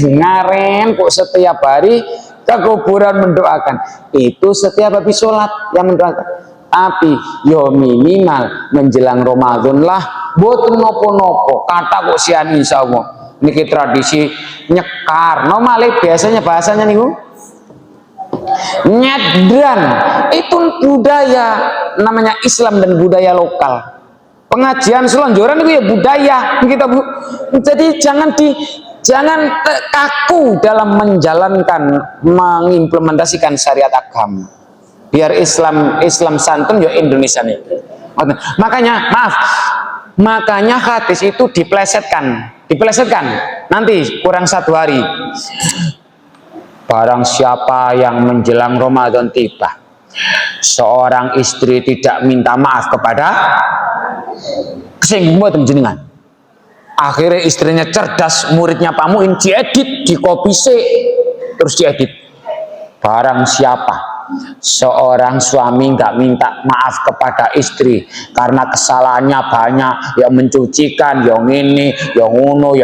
kok setiap hari ke kuburan mendoakan. Itu setiap habis sholat yang mendoakan. Tapi yo minimal menjelang Ramadan lah, boten nopo-nopo kata kok sian insyaallah. Niki tradisi nyekar. Normale biasanya bahasanya niku nyadran, itu budaya, namanya Islam dan budaya lokal. Pengajian selonjoran itu ya budaya kita, Bu. Jadi jangan kaku dalam menjalankan, mengimplementasikan syariat agama. Biar Islam santun ya Indonesia nih. Makanya hadis itu diplesetkan nanti kurang 1 hari. Barang siapa yang menjelang Ramadan tiba, seorang istri tidak minta maaf kepada kesinggung jenengan. Akhirnya istrinya cerdas, muridnya Pak Muin diedit, dikopise, terus diedit. Barang siapa seorang suami nggak minta maaf kepada istri karena kesalahannya banyak, yang mencucikan, yang ini, yang ngono,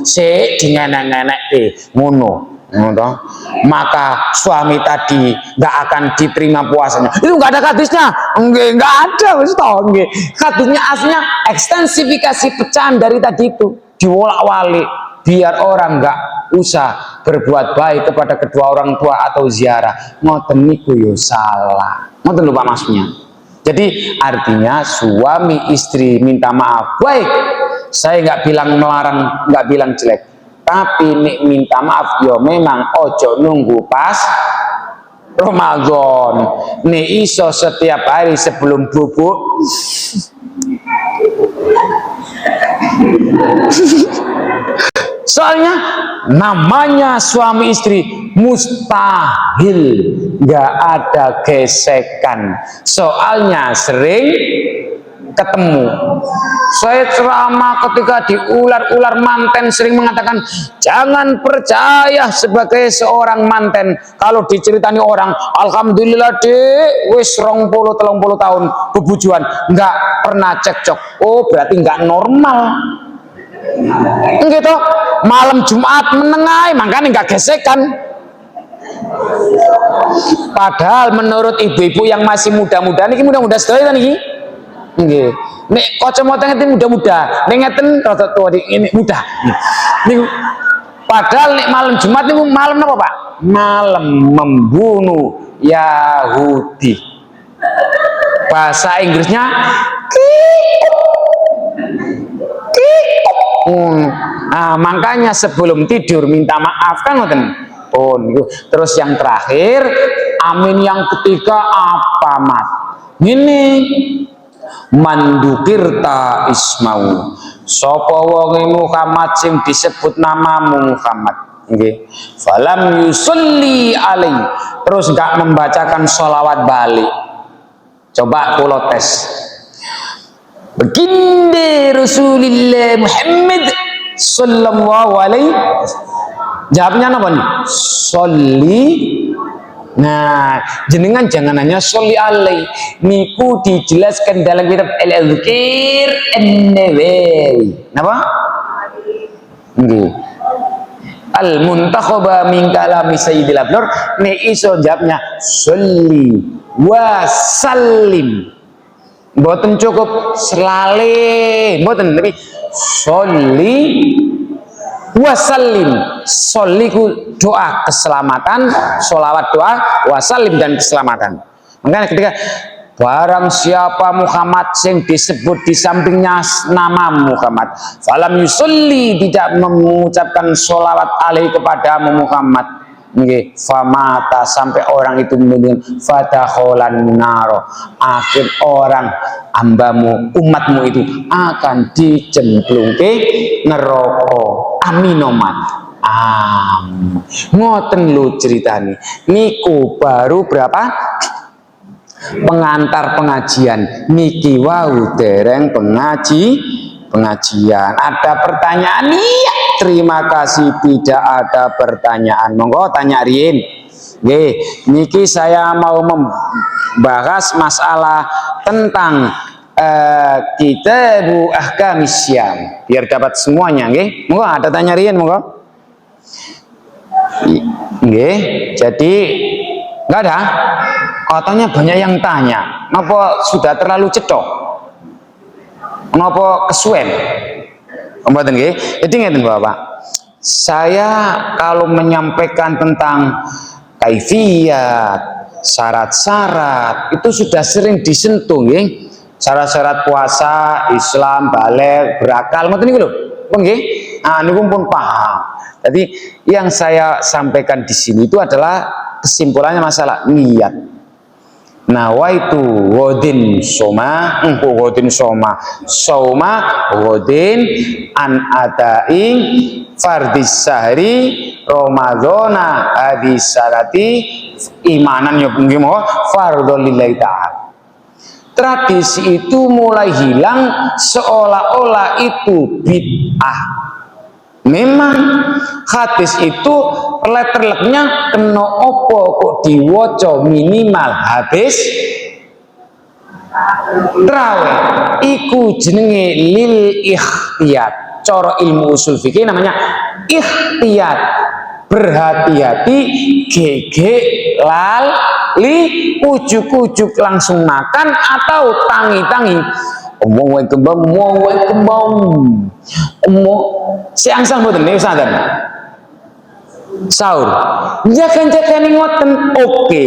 sik dingenek-ngenek deh, ngono. Maka suami tadi nggak akan diterima puasanya. Itu nggak ada hadisnya, nggak ada, hadisnya aslinya ekstensifikasi pecahan dari tadi itu diwolak-walik biar orang nggak usah berbuat baik kepada kedua orang tua atau ziarah. Ngoten niku yo salah, ngoten lupa maksudnya. Jadi artinya suami istri minta maaf baik, saya nggak bilang melarang, nggak bilang jelek. Tapi nek minta maaf yo memang ojo nunggu pas Ramadan. Nek iso setiap hari sebelum bubuk. Soalnya namanya suami istri mustahil nggak ada gesekan. Soalnya sering ketemu. Saya ceramah ketika di ular manten sering mengatakan jangan percaya sebagai seorang manten kalau diceritani orang, alhamdulillah dek wis 20-30 tahun bebujuan nggak pernah cekcok. Oh berarti nggak normal gitu. Malam Jumat menengai makanya nggak gesekan. Padahal menurut ibu-ibu yang masih muda-muda niki muda-muda sedaya niki nggih. Nek kacamata ngeten muda-muda, nek ngeten rada tua ini muda. Niku padahal nek malam Jumat niku malam napa, Pak? Malam membunuh Yahudi. Bahasa Inggrisnya nah, makanya sebelum tidur minta maaf kan ngoten. Oh, niku. Terus yang terakhir, amin yang ketiga apa, Mat? Gini, mandukirta ismau, sapa wonge Muhammad sing disebut namamu Muhammad nggih, falam yusolli alaihi, terus enggak membacakan sholawat balik. Coba kula tes, beginde Rasulullah Muhammad sallallahu alaihi, jawabnya apa nih? Sholli. Nah, jenengan jangan hanya sholli alaihi, niku dijelaskan dalam kitab Al-Adhkar An-Nawawi. Napa? Nggih. Al muntakhaba min kalami sayyidil abdur ne iso jawabnya sholli wa sallim. Mboten cukup selale, mboten, tapi sholli wa sallim. Sholli ku doa keselamatan, sholawat doa, wa sallim dan keselamatan. Makanya ketika barang siapa Muhammad yang disebut di sampingnya nama Muhammad, falam yusolli, tidak mengucapkan sholawat alaihi kepadamu Muhammad, nggih, famata, sampai orang itu meninggal, fadakholan naro, akhir orang hambamu umatmu itu akan dicemplungke neraka. Aminomat. Ngoten lu ceritani. Niku baru berapa? Pengantar pengajian niki wau dereng pengajian. Ada pertanyaan? Iya, terima kasih. Tidak ada pertanyaan, monggo tanya Rien. Nggih, niki saya mau membahas masalah tentang Kitabu Ahkamis Syam biar dapat semuanya, nggih. Monggo ada tanya Rien, monggo. Nggih, jadi enggak ada. Katanya banyak yang tanya, kenapa sudah terlalu cedok? Kenapa kesuwen? Mboten nggih. Jadi ngeten Bapak. Saya kalau menyampaikan tentang kaifiyat, syarat-syarat itu sudah sering disentuh nggih. Syarat-syarat puasa, Islam, baligh, berakal, ngoten niku lho. Nggih. Nah, niku pun paham. Jadi yang saya sampaikan di sini itu adalah kesimpulannya masalah niat. Nawaitu godin soma, godin soma godin an adai fardis sahri Ramadhana hadis syarati imanan ya mau fardhul lillahi ta'ala. Tradisi itu mulai hilang seolah-olah itu bid'ah. Memang hadis itu letter-letternya kena opo kok diwoco minimal habis trawe iku jenenge lil ikhtiyat. Cara ilmu usul fikih namanya ikhtiyat, berhati-hati, gege lali, ujuk-ujuk langsung makan atau tangi-tangi omong kembang siang-siang mboten niku sadar sahur jakan-jakan ngoten oke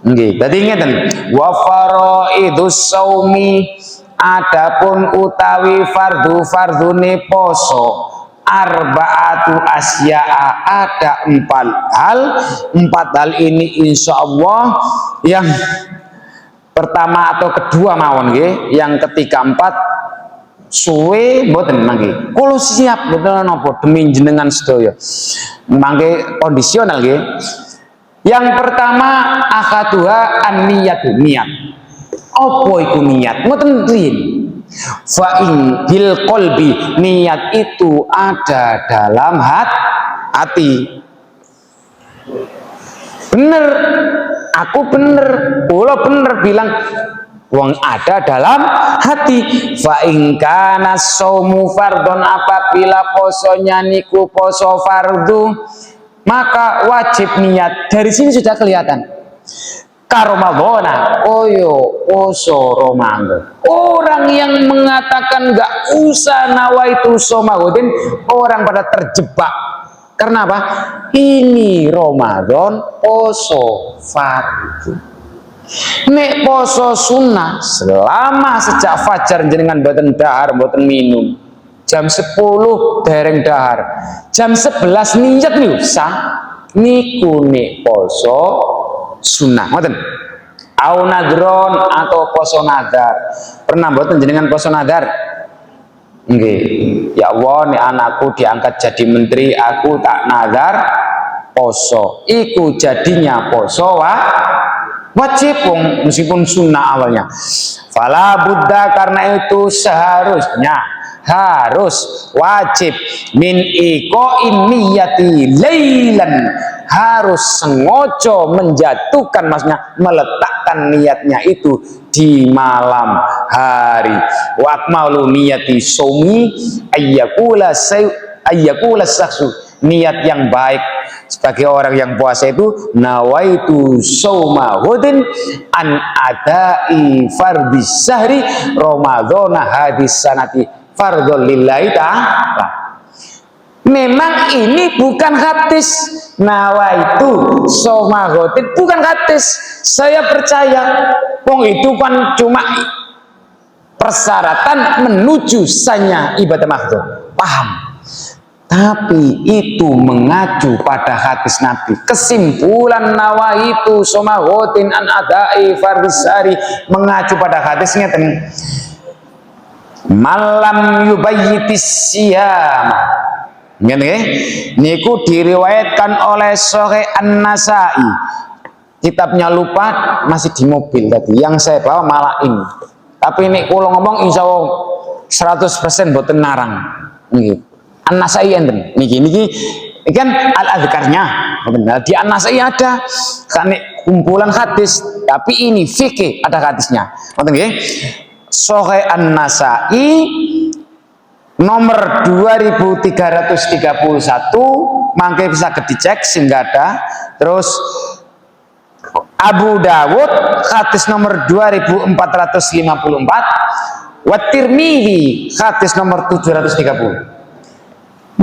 nggih. Dadi ngeten wa faraidus saumi, adapun utawi fardune poso arba'atu asya'a, ada 4 hal ini insya Allah. Yang pertama atau kedua mawon nggih, yang ketiga 4 suwe mboten mangke kula siap mboten napa demi jenengan sedaya mangke kondisional nggih. Yang pertama akaduha an-niyatu, niat. Apa iku niat? Ngoten riyin. Fa in bil qalbi, niat itu ada dalam hati. Bener, aku bener, kula bener bilang wong ada dalam hati. Fa in kana shaumu fardhon, apabila posonya niku poso fardu, maka wajib niat. Dari sini sudah kelihatan. Karomadona, oyo poso Ramadan. Orang yang mengatakan nggak usah nawaitu somagodin, orang pada terjebak. Karena apa? Ini Ramadan poso fardu. Nek poso sunnah selama sejak fajar jenengan boten dahar, boten minum. Jam 10 dereng dahar. Jam 11 niat niku sah. Niku nek poso sunnah. Ngoten. Au nadron atau poso nadar. Pernah boten jenengan poso nadar? Nggih. Ya Allah, nek anakku diangkat jadi menteri, aku tak nadar poso. Iku jadinya poso wajib meskipun sunnah awalnya. Fala buddha, karena itu seharusnya harus wajib min iqa'in niyati lailan, harus sengaja menjatuhkan, maksudnya meletakkan niatnya itu di malam hari. Wa akmalu niyati sumi ayyakula ayyakula saksu, niat yang baik sebagai orang yang puasa itu nawaitu shauma ghadin an adai fardis syahri ramadhana hadis sanati fardhul lillahi ta'ala. Memang ini bukan hadis nawaitu shauma ghadin, bukan hadis. Saya percaya wong itu kan cuma persyaratan menuju sanya ibadah makhluk, paham? Tapi itu mengacu pada hadis Nabi. Kesimpulan nawaitu shauma ghadin an adai fardis syahri mengacu pada hadisnya malam yubayyitis siyam. Ngene niku diriwayatkan oleh Sahih An-Nasai. Kitabnya lupa, masih di mobil tadi. Yang saya bawa malah ini. Tapi ini kalau ngomong insya Allah 100% boten narang. Niki An-Nasai enten. Niki kan al-adhkarnya. Di An-Nasai ada kan kumpulan hadis, tapi ini fikih ada hadisnya. Ngoten nggih. Sahih An-Nasai nomor 2331, mangke bisa dicek sehingga ada. Terus Abu Dawud hadis nomor 2454, wa Tirmidzi hadis nomor 730.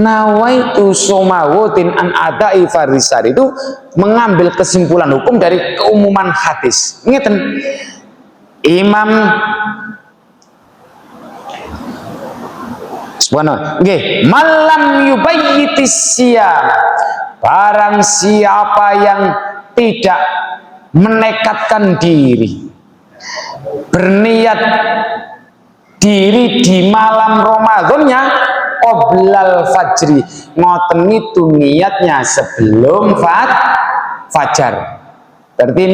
Nawaitu shauma ghadin an adai fardis syahri itu mengambil kesimpulan hukum dari keumuman hadis. Ngeten Imam nggih, malam yubayyitis siyam, barang siapa yang tidak menekatkan diri, berniat diri di malam Ramadannya qoblal fajri, ngoten itu niatnya sebelum fajar. Berarti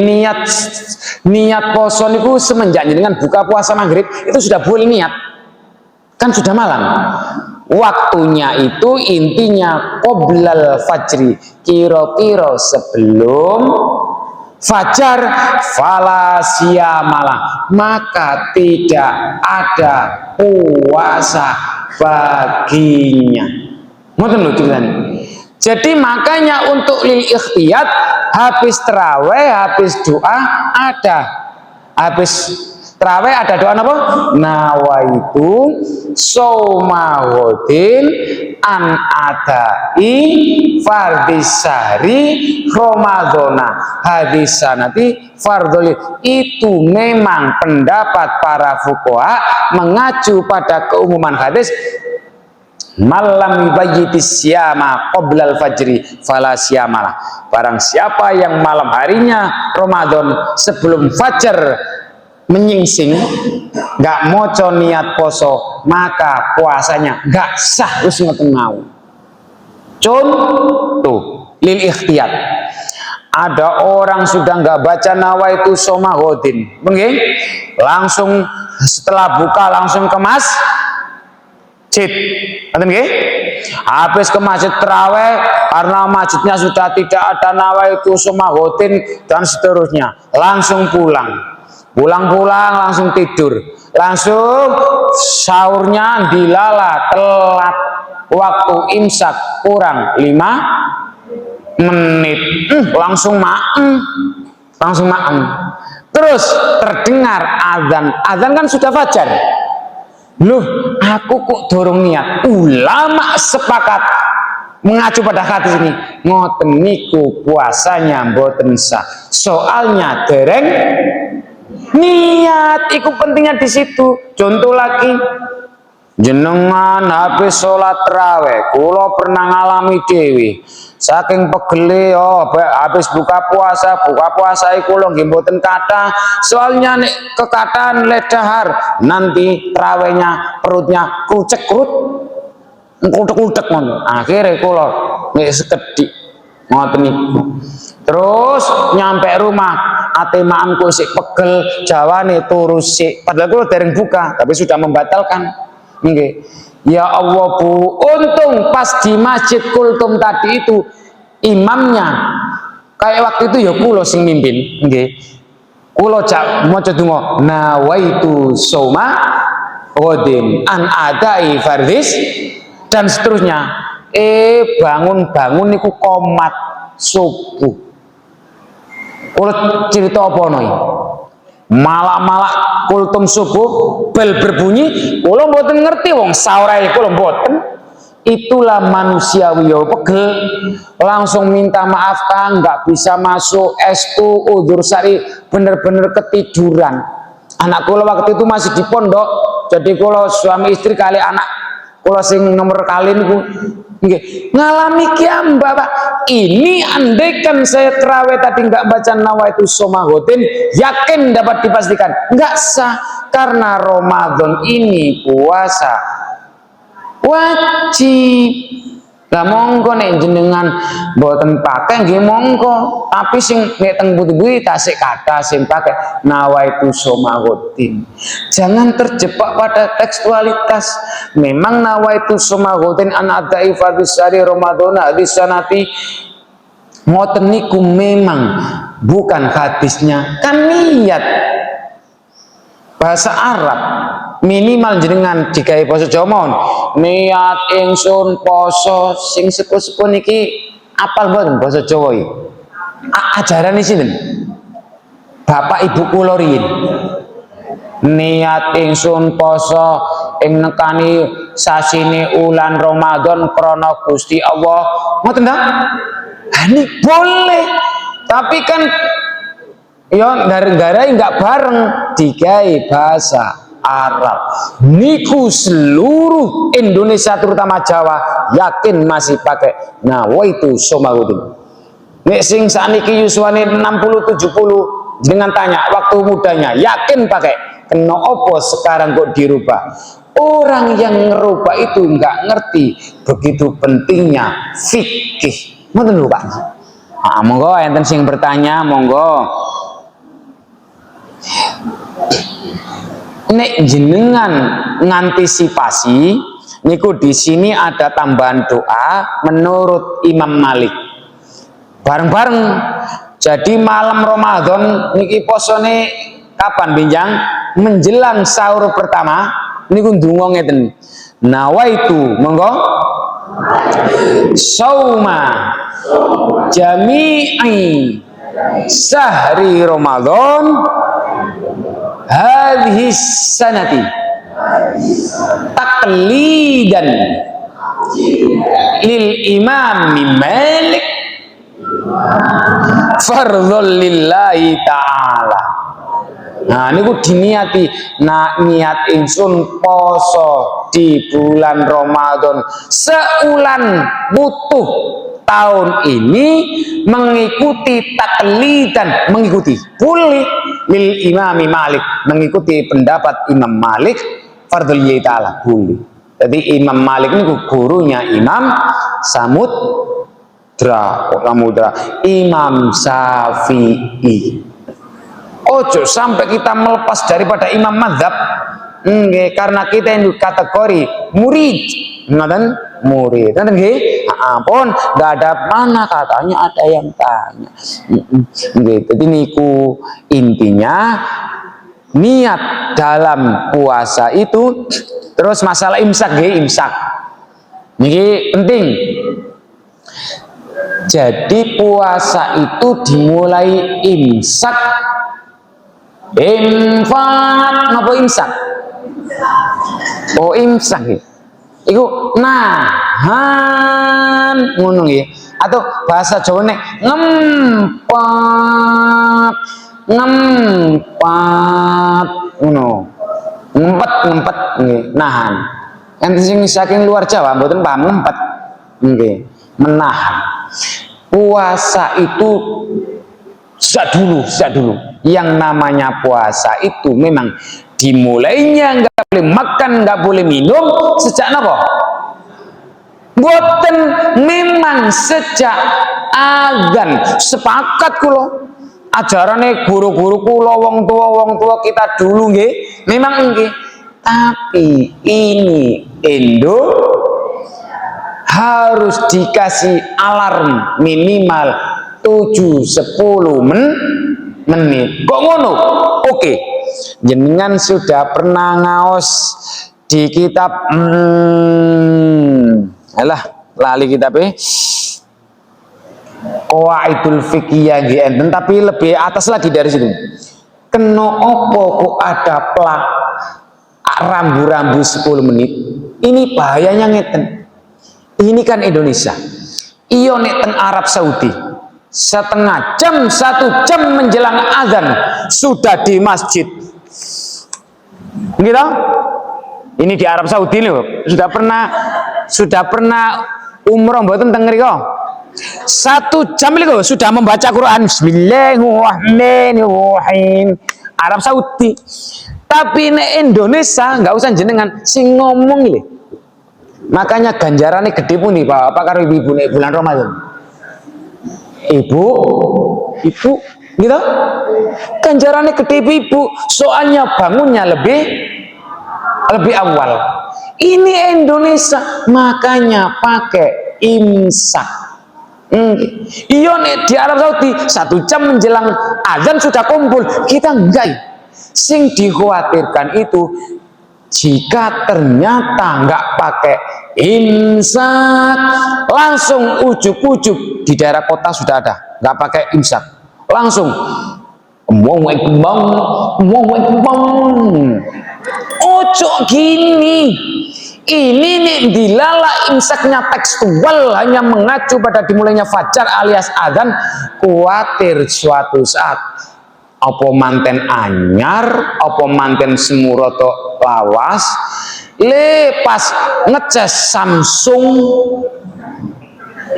niat poso niku semenjak dengan buka puasa maghrib itu sudah boleh niat. Kan sudah malam. Waktunya itu intinya qoblal fajri, kira-kira sebelum fajar, fala siyamalah, maka tidak ada puasa baginya. Ngoten lho ceritanya. Jadi makanya untuk lil ikhtiyat, habis tarawih, habis doa ada, habis tarawih ada doa apa? Nawaitu shauma ghadin an adai fardis syahri ramadhana hadis sanati fardhul. Itu memang pendapat para fuqaha mengacu pada keumuman hadis malam yubayyitis siyama qoblal fajri fala siyamalah. Barang siapa yang malam harinya Ramadan sebelum fajar menyingsing, nggak moco niat poso, maka puasanya nggak sah. Wis ngoten mau. Contoh lil ikhtiyat, ada orang sudah nggak baca nawaitu shauma ghadin, langsung setelah buka langsung ke masjid. Habis ke masjid tarawih, karena masjidnya sudah tidak ada nawaitu shauma ghadin dan seterusnya, langsung pulang langsung tidur, langsung sahurnya dilala telat, waktu imsak kurang 5 menit, langsung maem. Terus terdengar azan kan sudah fajar. Loh, aku kok dorong niat. Ulama sepakat mengacu pada hadis ini, ngoten niku puasanya mboten sah. Soalnya dereng niat. Iku pentingnya di situ. Contoh lagi, jenengan habis sholat tarawih, kula pernah ngalami dewi. Saking pegele habis buka puasa iku lho nggih mboten kathah. Soalnya nek kekathan ledahar nanti tarawihnya perutnya krucek-krut ngkutek-kutek ngono. Akhire kula nek sekedhik ngoten niku. Terus nyampe rumah atemaanku sik pegel, jawane turu sik. Padahal kula dereng buka, tapi sudah membatalkan. Nggih. Ya Allah Bu, untung pas di Masjid Kultum tadi itu imamnya kayak waktu itu ya kula sing mimpin, nggih. Kula jak maca donga nawaitu shauma ghadin an adai fardis dan seterusnya. bangun-bangun niku komat subuh. Kula cerita apa noi? Malak-malak kultum subuh bel berbunyi, kula mboten ngerti wong saurai kula mboten. Itulah manusiawi yo pegel, langsung minta maaf Kang, nggak bisa masuk estu udzur sari, bener-bener ketiduran. Anak kula waktu itu masih di pondok, jadi kula suami istri kali anak kula sing nomor kali niku ngalami kiamba Pak. Ini andaikan saya terawih tadi nggak baca nawaitu somahotin, yakin dapat dipastikan nggak sah, karena Ramadan ini puasa wajib. Lah monggo nek jenengan mboten pakai nggih monggo, tapi sing nek teng butuh-butuh tasik kata sing pakai nawaitu somahotin. Jangan terjebak pada tekstualitas. Memang nawaitu somahotin an adai fardhu syahri Ramadan hadis sanati ngoten niku memang bukan hadisnya, kan niat bahasa Arab. Minimal jenengan digawe basa Jawa mawon, niat ingsun poso sing sepuh-sepuh niki apal mboten basa Jawa iki. Ajaran sinten? Bapak Ibu kula riyin. Niat ingsun poso ing nekani sasine ulan Ramadan krana Gusti Allah. Ngoten ta? Ini boleh. Tapi kan ya gara-gara nggak bareng digawe bahasa Arab. Niku seluruh Indonesia terutama Jawa yakin masih pakai nawaitu somahuddin. Nek sing saniki yuswane 60 70 dengan tanya waktu mudanya yakin pakai, kena opo sekarang kok dirubah? Orang yang ngerubah itu nggak ngerti begitu pentingnya fikih. Ngoten lho Pak. Monggo enten sing bertanya, monggo. Nek jenengan ngantisipasi niku di sini ada tambahan doa menurut Imam Malik. Bareng-bareng. Jadi malam Ramadan niki posone kapan binjang? Menjelang sahur pertama niku ndonga ngeten. Nawaitu monggo sauma jami'i sahri Ramadan hadhihi sanati taqlidan lil imam Malik fardhul lillahi ta'ala. Nah niku diniati, nah niat ingsun poso di bulan Ramadan seulan butuh tahun ini mengikuti taklidan, mengikuti boleh lil imami Malik, mengikuti pendapat Imam Malik fardhul lillahi ta'ala boleh. Jadi Imam Malik ini gurunya Imam Samudra Imam Syafi'i. Ojo sampai kita melepas daripada imam mazhab, karena kita yang kategori murid, ngoten murid, ngoten nggih. Ampun, nggak ada mana katanya ada yang tanya. Jadi niku intinya niat dalam puasa itu. Terus masalah imsak nggih, imsak niki penting. Jadi puasa itu dimulai imsak. Infak napa imsak? Oh imsak nggih. Iku nahan ngono nggih. Atau bahasa Jawa nek ngempat ngono. Ngempet nggih, nahan. Enten sing saking luar Jawa mboten paham ngempet nggih, menahan. Puasa itu sejak dulu yang namanya puasa itu memang dimulainya nggak boleh makan, nggak boleh minum sejak apa? Boten, memang sejak azan. Sepakat kulo ajarane guru-guru kulo wong tua kita dulu nggih memang nggih, tapi ini harus dikasih alarm minimal 7-10 menit. Kok ngono? Oke. Jenengan sudah pernah ngaos di kitab lali kita Qawaidul Fiqhiyah enten, tapi lebih atas lagi dari situ. Kena opo kok ada plak rambu-rambu 10 menit. Ini bahayanya ngeten. Ini kan Indonesia. Iyo nek teng Arab Saudi setengah jam, 1 jam menjelang azan sudah di masjid. Gitu? Ini di Arab Saudi loh. Sudah pernah umroh mboten teng mriko? 1 jam itu sudah membaca Quran Bismillahirrahmanirrahim. Arab Saudi. Tapi ini Indonesia nggak usah jenengan sing ngomong lho. Makanya ganjarannya gede pun nih Pak karo ibu nih bulan Ramadan. Ibu gitu. Ganjarannya gede ibu, soalnya bangunnya lebih awal. Ini Indonesia, makanya pakai imsak. Iya nih di Arab Saudi 1 jam menjelang azan sudah kumpul, kita enggak. Sing dikhawatirkan itu jika ternyata nggak pakai imsak, langsung ujuk-ujuk di daerah kota sudah ada, nggak pakai imsak, langsung ojo gini. Ini nih dilala imsaknya tekstual, hanya mengacu pada dimulainya fajar alias adzan, kuatir suatu saat apa manten anyar, apa manten semuroto lawas, pas ngecas Samsung,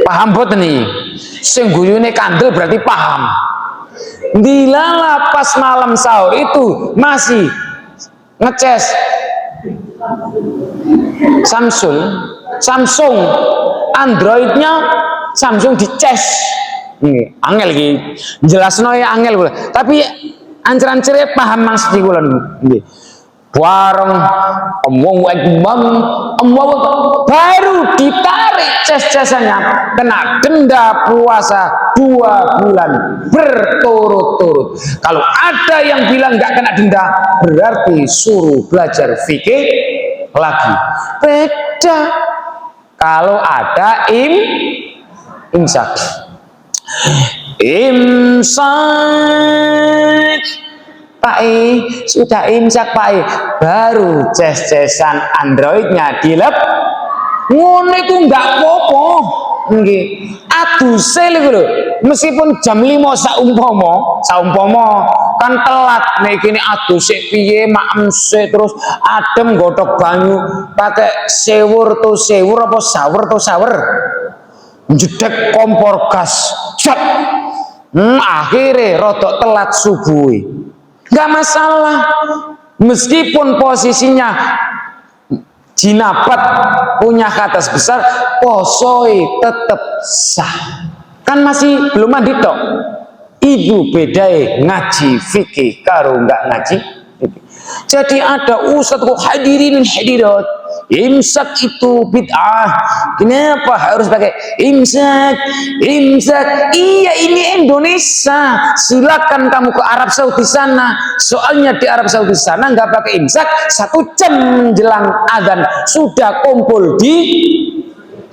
paham boten nih? Sing guyune kandel berarti paham. Dilala pas malam sahur itu masih ngecas Samsung, Androidnya Samsung dicas. Angel iki jelasno ya angel kula. Tapi ancer-ancere paham maksud kula nggih. Bareng baru ditarik ces-cesannya, kena denda puasa 2 bulan berturut-turut. Kalau ada yang bilang nggak kena denda, berarti suruh belajar fikih lagi. Beda kalau ada imsak. Imsak Pak sudah imsak Pak baru ces-cesan Androidnya dilep ngono iku nggak apa-apa nggih. Aduse lho meskipun jam 5 saumpama kan telat nek kene aduse piye maem terus adem godhok banyu pakai sewur apa sawer jedek kompor gas cet. Akhirnya rodok telat subuh. Nggak masalah, meskipun posisinya jinabat punya khatas besar, posoi tetap sah. Kan masih belum mandi tok. Ibu bedai ngaji fikih karo nggak ngaji. Jadi ada ustadz kok hadirin hadirat, imsak itu bid'ah. Kenapa harus pakai imsak? Iya ini Indonesia. Silakan kamu ke Arab Saudi sana. Soalnya di Arab Saudi sana nggak pakai imsak, 1 jam menjelang adzan sudah kumpul di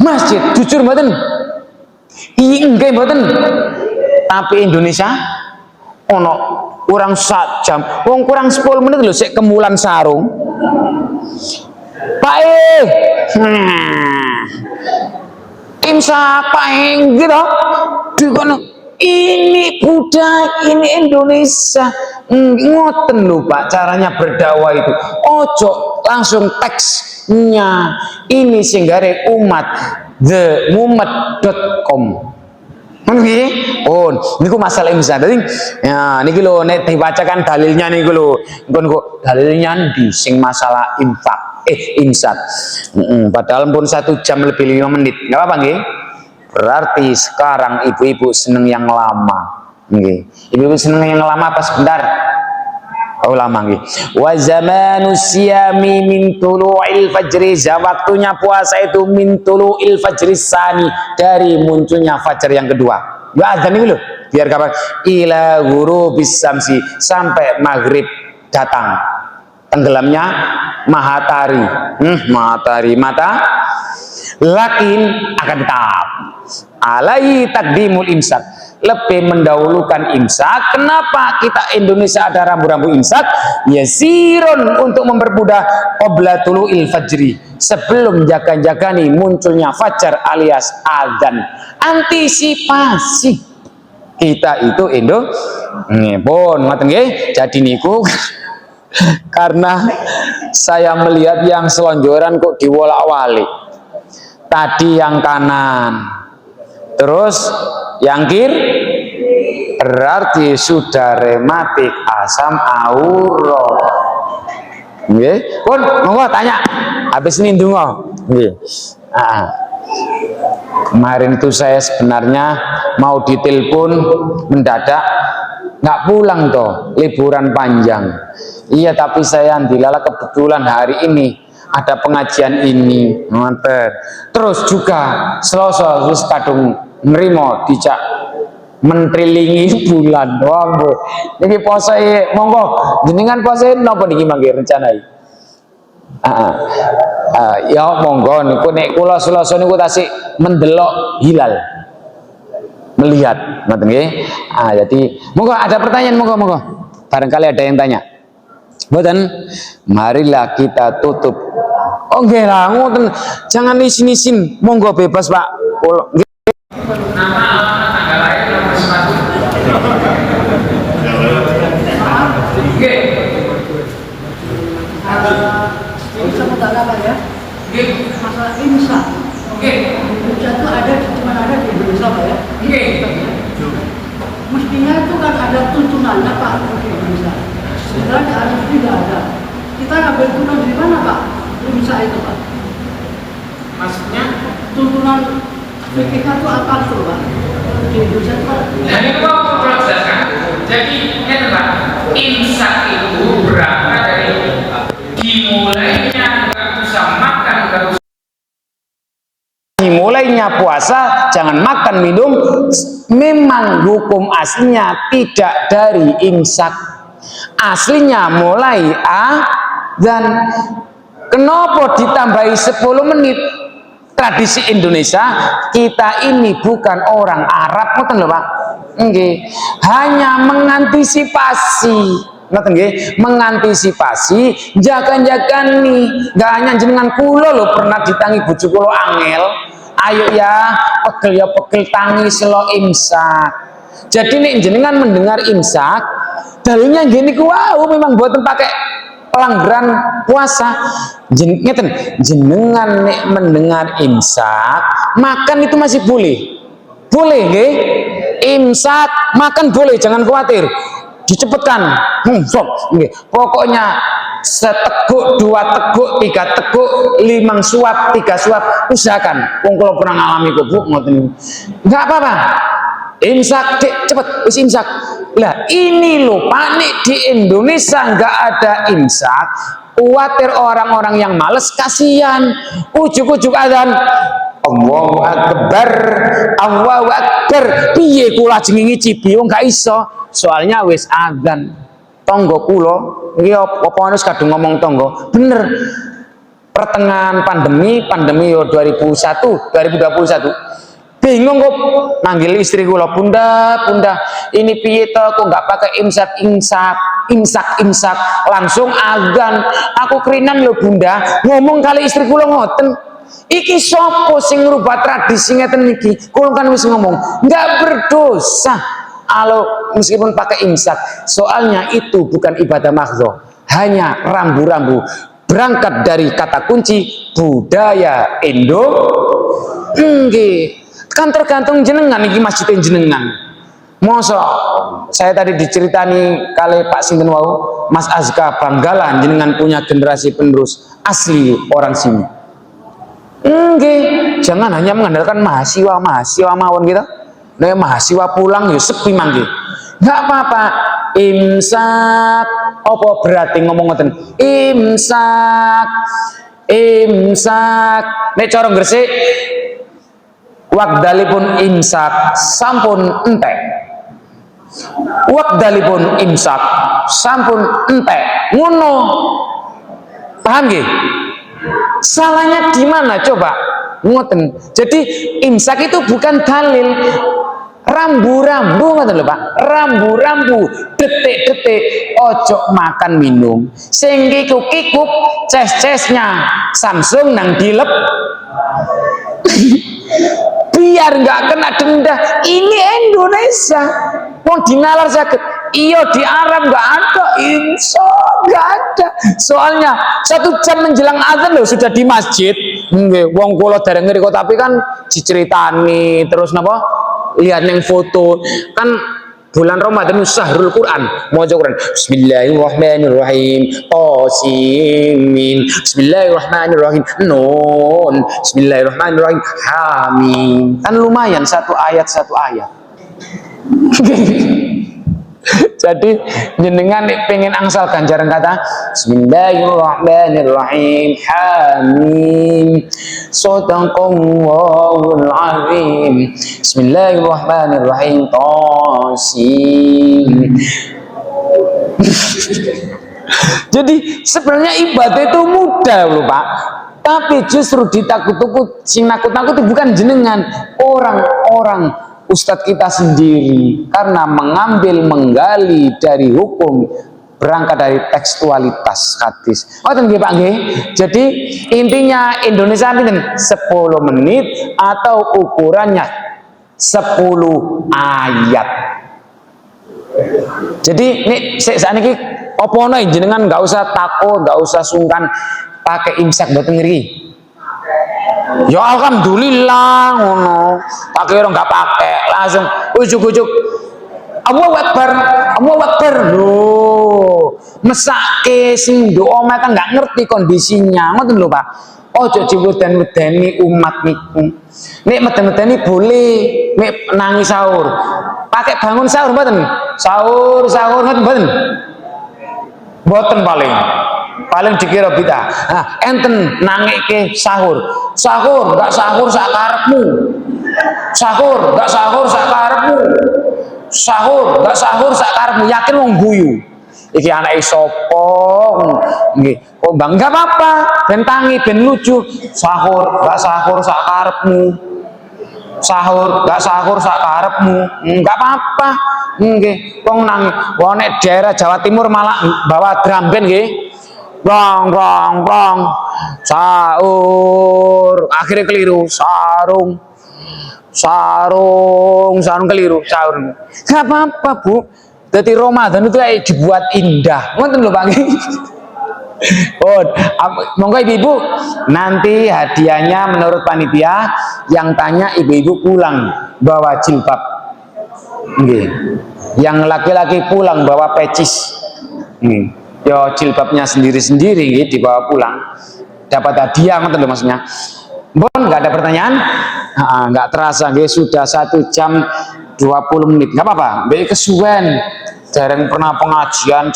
masjid. Jujur mboten? Iya enggak mboten. Tapi Indonesia ono kurang 1 jam, kurang 10 menit loh sik kemulan sarung. Pak imsak Pak gitu. Ini budaya, ini Indonesia. Ngoten lho Pak caranya berdakwah itu. Ojo langsung teksnya. Ini singgare umat themumet.com. Oh, niku masalah imsak. Dadi ya niki lho nek dibacakan dalilnya niku lho. Engko dalilnya ndi sing masalah imsak. Padahal pun 1 jam lebih 5 menit. Enggak apa-apa nggih. Berarti sekarang ibu-ibu seneng yang lama. Nggih. Ibu-ibu seneng yang lama apa sebentar? Oh lama nggih. Wa zamanu siyami min tulu'il fajri, waktunya puasa itu min tulu'il fajri sani, dari munculnya fajar yang kedua. Ya azan ini loh, biar kapan ila ghurubis samsi, sampai maghrib datang. Tenggelamnya matahari. lakin akan tetap alai takdimul imsak, lebih mendahulukan imsak. Kenapa kita Indonesia ada rambu-rambu imsak? Yasirun, untuk mempermudah qabla tulu'il fajri, sebelum jaga-jaga nih munculnya fajar alias adzan. Antisipasi kita itu Indo pun ngoten nggih. Jadi niku karena saya melihat yang selonjoran kok diwolak-walik. Tadi yang kanan, terus yang kiri, berarti sudah rematik asam aurat. Nggih, pun monggo tanya habis ini ndonga. Nggih. Kemarin itu saya sebenarnya mau ditelepon mendadak, nggak pulang toh, liburan panjang. Iya, tapi saya dilala kebetulan hari ini ada pengajian ini, ngonten. Terus juga Selasa wis kadung nrimo dijak mentrilingi bulan. Wah, Bu. Niki posoe monggo jenengan posoe napa niki mangke rencanai? Ya monggo niku nek kula Selasa niku tasik mendelok hilal. Melihat, ngoten nggih. Jadi monggo ada pertanyaan, monggo. Barangkali ada yang tanya. Mboten, marilah kita tutup. Oh nggih lah, ngoten. Jangan isin-isin, monggo bebas, Pak. Nama, alamat, tanggal lahir, nomor sepatu. Nggih. Bisa bertanya Pak ya? Nggih. Masalah imsak. Nggih. Imsak itu cuma ada di Indonesia Pak ya? Nggih. Mestinya itu kan ada tuntunannya Pak di Indonesia. Sebenarnya harus tidak ada. Kita ngambil tuntunan dari mana Pak? Imsak itu Pak? Maksudnya? Tuntunan fikih itu apa itu Pak? Di Indonesia itu Pak? Jadi itu aku perlu jelaskan. Jadi ini Pak, imsak itu berangkat dari dimulainya nggak bisa makan, nggak bisa dimulainya puasa, jangan makan minum, memang hukum aslinya tidak dari imsak. Aslinya mulai dan kenapa ditambahi 10 menit? Tradisi Indonesia, kita ini bukan orang Arab, ngoten lho Pak. Nggih, hanya mengantisipasi, ngoten nggih, mengantisipasi jaga-jaga nih, nggak hanya jenengan kula lho pernah ditangi bojo kula angel. Ayo ya, pegel tangi selo imsak. Jadi nih jenengan mendengar imsak, dalilnya gini wow, memang buatan pakai pelanggaran puasa. Jenengan nih mendengar imsak, makan itu masih boleh. Boleh nggih? Imsak makan boleh, jangan khawatir. Dicepetkan. Nggih. Pokoknya seteguk, 2 teguk, 3 teguk, 5 suap, 3 suap, usahakan. Wong kula pernah ngalami kok Bu, ngoten. Enggak apa-apa. Imsak, Dik, cepet, wis imsak. Lah, ini loh panik di Indonesia nggak ada imsak. Khawatir orang-orang yang males, kasihan. Ujuk-ujuk adzan. Allahu Akbar, Allahu Akbar. Piye kula jenenge ngicipi wong gak iso. Soalnya wis adzan. Tonggo kula iki apa wis kadung ngomong tonggo. Bener. Pertengahan pandemi yo 2021. Bingung kok manggil istri kula, Bunda, ini piye to kok nggak pakai imsak, langsung adzan. Aku kerinan lho Bunda, ngomong kali istri kula ngoten. Iki sopo sing ngrubah tradisi ngeten iki? Kula kan wis ngomong, nggak berdosa kalau meskipun pakai imsak. Soalnya itu bukan ibadah mahdhah, hanya rambu-rambu. Berangkat dari kata kunci budaya Indo. Nggih. Kan tergantung jenengan iki masjidin jenengan. Mosok saya tadi diceritani kali Pak sinten wau, Mas Azka Banggalan jenengan punya generasi penerus asli orang sini. Nggih, jangan hanya mengandalkan mahasiswa mawon gitu. Nek mahasiswa pulang ya sepi mangke. Enggak apa-apa. Imsak apa berarti ngomong ngoten? Imsak. Nek cara Gresik waqdalipun imsak sampun entek. Waqdalipun imsak sampun entek. Ngono. Paham nggih? Salahnya di mana coba? ngoten. Jadi imsak itu bukan dalil. Rambu-rambu ngoten lho Pak. Rambu-rambu, detik-detik ojo makan minum. Sing kikuk-kikuk ces-cesnya Samsung nang dilep. Biar nggak kena denda. Ini Indonesia. Mau dinalar sakit. Iya di Arab nggak ada, insya nggak ada. Soalnya 1 jam menjelang azan loh sudah di masjid. Wong kula dereng ngriko tapi kan diceritani terus napa? Lihat yang foto kan bulan Ramadan syahrul Quran mau Quran Bismillahirrahmanirrahim Qasimin Bismillahirrahmanirrahim Nun Bismillahirrahmanirrahim Hamim kan lumayan satu ayat jadi jenengan pengen angsal ganjaran kata Bismillahirrahmanirrahim Hamim Shadaqallahul azim Bismillahirrahmanirrahim Qasim. Jadi sebenarnya ibadah itu mudah loh Pak, tapi justru ditakut-takut, sing nakut-nakut bukan jenengan, orang-orang Ustadz kita sendiri, karena menggali dari hukum berangkat dari tekstualitas hadis. Ngoten nggih Pak nggih. Jadi intinya Indonesia ini 10 menit atau ukurannya 10 ayat. Jadi nih sakniki apa ono jenengan nggak usah takut, nggak usah sungkan pakai imsak mboten ngeri. Ya alhamdulillah ngono. Pakai orang nggak pakai langsung ujuk-ujuk Allahu Akbar, Allahu Akbar. Loh, mesake sing doa kan nggak ngerti kondisinya. Ngoten lho Pak. Ojo diweden-wedeni umat niku. Nek meden-medeni boleh, nek nangis sahur. Pakai bangun sahur mboten? Sahur ngoten mboten? Mboten paling dikira bid'ah. Nah, enten nangike sahur gak sahur sak karepmu. Sahur gak sahur sak karepmu. Sahur gak sahur sak karepmu, yakin wong guyu. Iki anake sapa? Nggih. Oh, Bang, enggak apa-apa, ben tangi, ben lucu. Sahur gak sahur sak karepmu. Sahur gak sahur sak karepmu. Enggak apa-apa. Nggih, wong nang nek daerah Jawa Timur malah bawa drum band nggih. Brong sahur akhirnya keliru sarung keliru sahur nggak apa-apa Bu, jadi Ramadan itu kayak dibuat indah ngoten lho Pak. Oh, monggo ibu-ibu nanti hadiahnya menurut panitia yang tanya ibu-ibu pulang bawa jilbab nggih, yang laki-laki pulang bawa pecis nggih. Yo jilbabnya sendiri-sendiri gitu, dibawa pulang dapat hadiah ngoten lho maksudnya. Bon, nggak ada pertanyaan? Nggak terasa gitu, sudah 1 jam 20 menit. Nggak apa-apa, baik kesuwen. Jarang pernah pengajian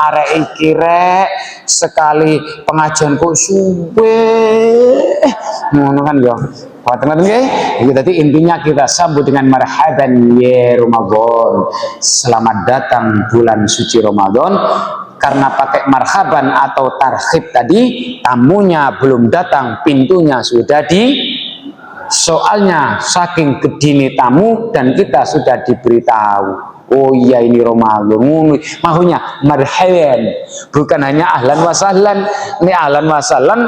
arek iki rek sekali pengajian kok suwe. Ngono kan yo. Teman-teman nggih, itu tadi intinya kita sambut dengan marhaban ya Ramadan. Selamat datang bulan suci Ramadan. Karena pakai marhaban atau tarhib tadi, tamunya belum datang, pintunya sudah soalnya saking gedine tamu dan kita sudah diberitahu. Oh iya ini Ramadan, maksudnya marhaban, bukan hanya ahlan wa sahlan. Ini ahlan wa sahlan,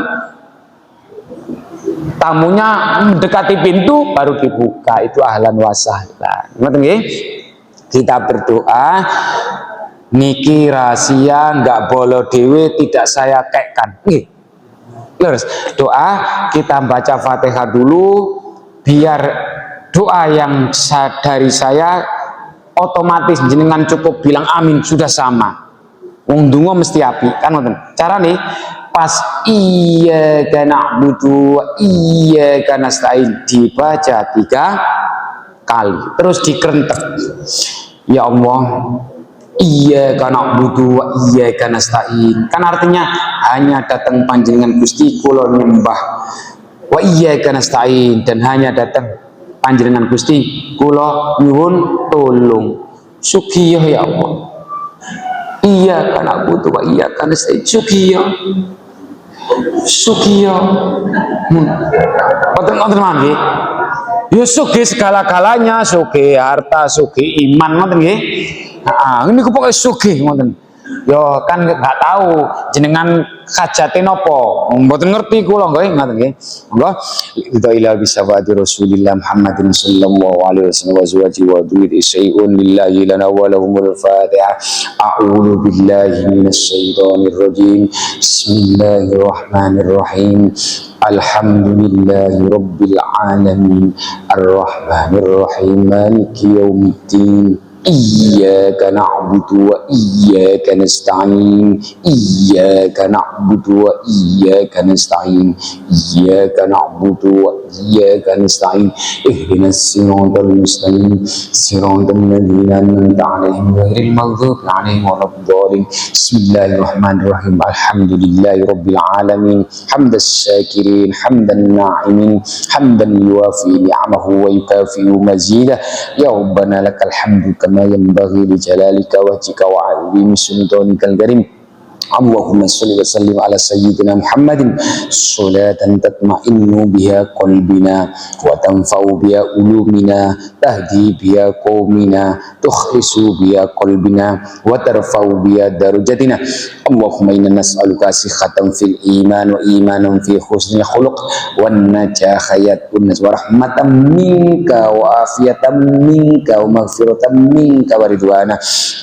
tamunya mendekati pintu baru dibuka, itu ahlan wa sahlan. Kita berdoa. Niki rahasia nggak boleh dewe, tidak saya kekkan. Terus doa kita baca Fatihah dulu, biar doa yang dari saya otomatis jenengan cukup bilang amin sudah sama. Wong donga mesti api kan ngoten. Cara nih pas iyyaka na'budu wa iyyaka nasta'in dibaca 3 kali, terus dikerentek. Ya Allah, iyyaka na'budu wa iyyaka nasta'in. Kan artinya hanya datang panjenengan Gusti kula nyembah. Wa iyyaka nasta'in, dan hanya datang panjenengan Gusti kula nyuwun tulung. Sugiyah ya Allah. Iyyaka na'budu wa iyyaka nasta'in. Sugiyah. Ngoten mangke. Ya sugih segala-galanya, sugih harta, sugih iman ngoten nggih. Heeh, niku pokoke sugih ngoten. Ya kan nggak tahu jenengan hajate napa. Mboten ngerti kula nggih ngoten nggih. Monggo kita ila bisawati Rasulillah Muhammadin sallallahu alaihi wasallam wa zawji wa duwid syai'un lillahi lana wa lahumul Fatihah. A'udzu billahi minasy syaithanir rajim. Bismillahirrahmanirrahim. Alhamdulillahi rabbil alamin. Arrahmanir rahim. Maliki yaumiddin. Iyyaka na'budu wa iyyaka nasta'in. Iyyaka na'budu wa iyyaka nasta'in. Iyyaka na'budu wa iyyaka nasta'in. Ihdinas siratal mustaqim. Siratal ladzina an'amta 'alaihim ghairil maghdubi 'alaihim waladdallin. Bismillahirrahmanirrahim. Alhamdulillahi rabbil alamin. Hamdas syakirin, hamdan na'imin, hamdan yuwafi ni'amahu wa yukafi'u mazidah. Ya Rabbana lakal hamdu ما ينبغي لجلالك وجهك وعظيم سلطانك الكريم. اللهم صل وسلم على سيدنا محمد صلاة تطمئن بها قلبنا وتنفع بها علومنا تهدي بها قومنا تخلص بها قلبنا وترفع بها درجتنا. اللهم إنا نسألك صحة في الإيمان وإيمانا في حسن الخلق والنجاح ورحمة منك وعافية منك ومغفرة منك ورضوانا.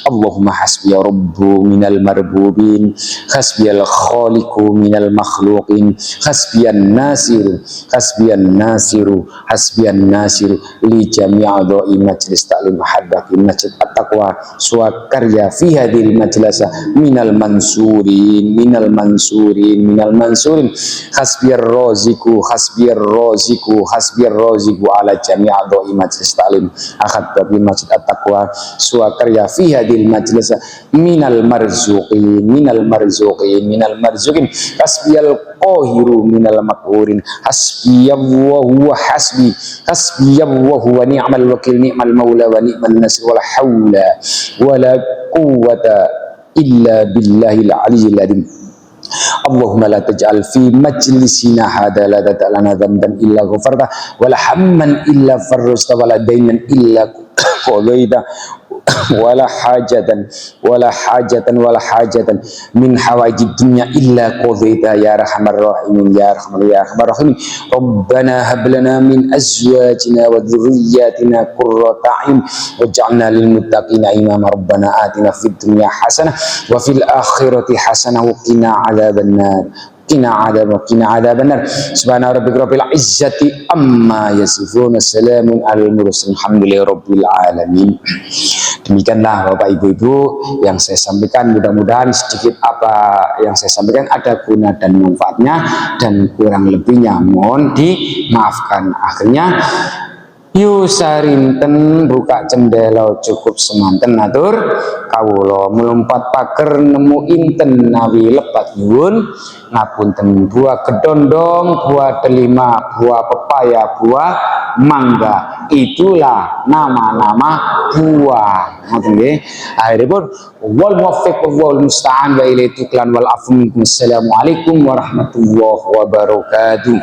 اللهم حسبي رب من المربوبين حسبي الخالق من المخلوقين حسبي الناصر حسبي الناصر حسبي الناصر لجميع أعضاء مجلس تعليم أحبك مسجد التقوى سواkarya في هذه المجلس من المنصورين من المنصورين من المنصورين. حسبي الرازق حسبي الرازق حسبي الرازق على جميع أعضاء مجلس تعليم أحبك مسجد التقوى سواkarya في هذه المجلس من المرزوقين من المرزوقين من المرزوقين. حسبي القاهر من المقهورين. حسبي الله حسبي حسبي الله ونعم الوكيل نعم المولى ونعم النصير ولا حول ولا قوة إلا بالله العلي العظيم. اللهم لا تجعل في مجلسنا هذا لا تدع لنا ذنبا إلا غفرته ولا هما إلا فرجته ولا دينا إلا قضيته ولا حاجة ولا حاجة من حوائج الدنيا إلا قضيتها يا أرحم الراحمين يا أرحم الراحمين. ربنا هب لنا من أزواجنا وذرياتنا قرة أعين واجعلنا للمتقين إماما. ربنا آتنا في الدنيا حسنة وفي الآخرة حسنة وقنا عذاب النار قنا عذاب النار. سبحان ربك رب العزة أما يصفون سلام على المرسلين الحمدلله rabbil alamin. Demikianlah Bapak Ibu-ibu yang saya sampaikan, mudah-mudahan sedikit apa yang saya sampaikan ada guna dan manfaatnya, dan kurang lebihnya mohon dimaafkan. Akhirnya yusarinten buka jendela cukup semanten atur kawula melompat pager nemu inten nawi lepat nyuwun ngapunten buah kedondong, buah delima, buah pepaya, buah mangga, itulah nama-nama buah. Ngoten nggih. Akhiripun wal muwaffiq wal musta'an wa ilaihi tuklan wal afwu minkum. Assalamualaikum warahmatullahi wabarakatuh.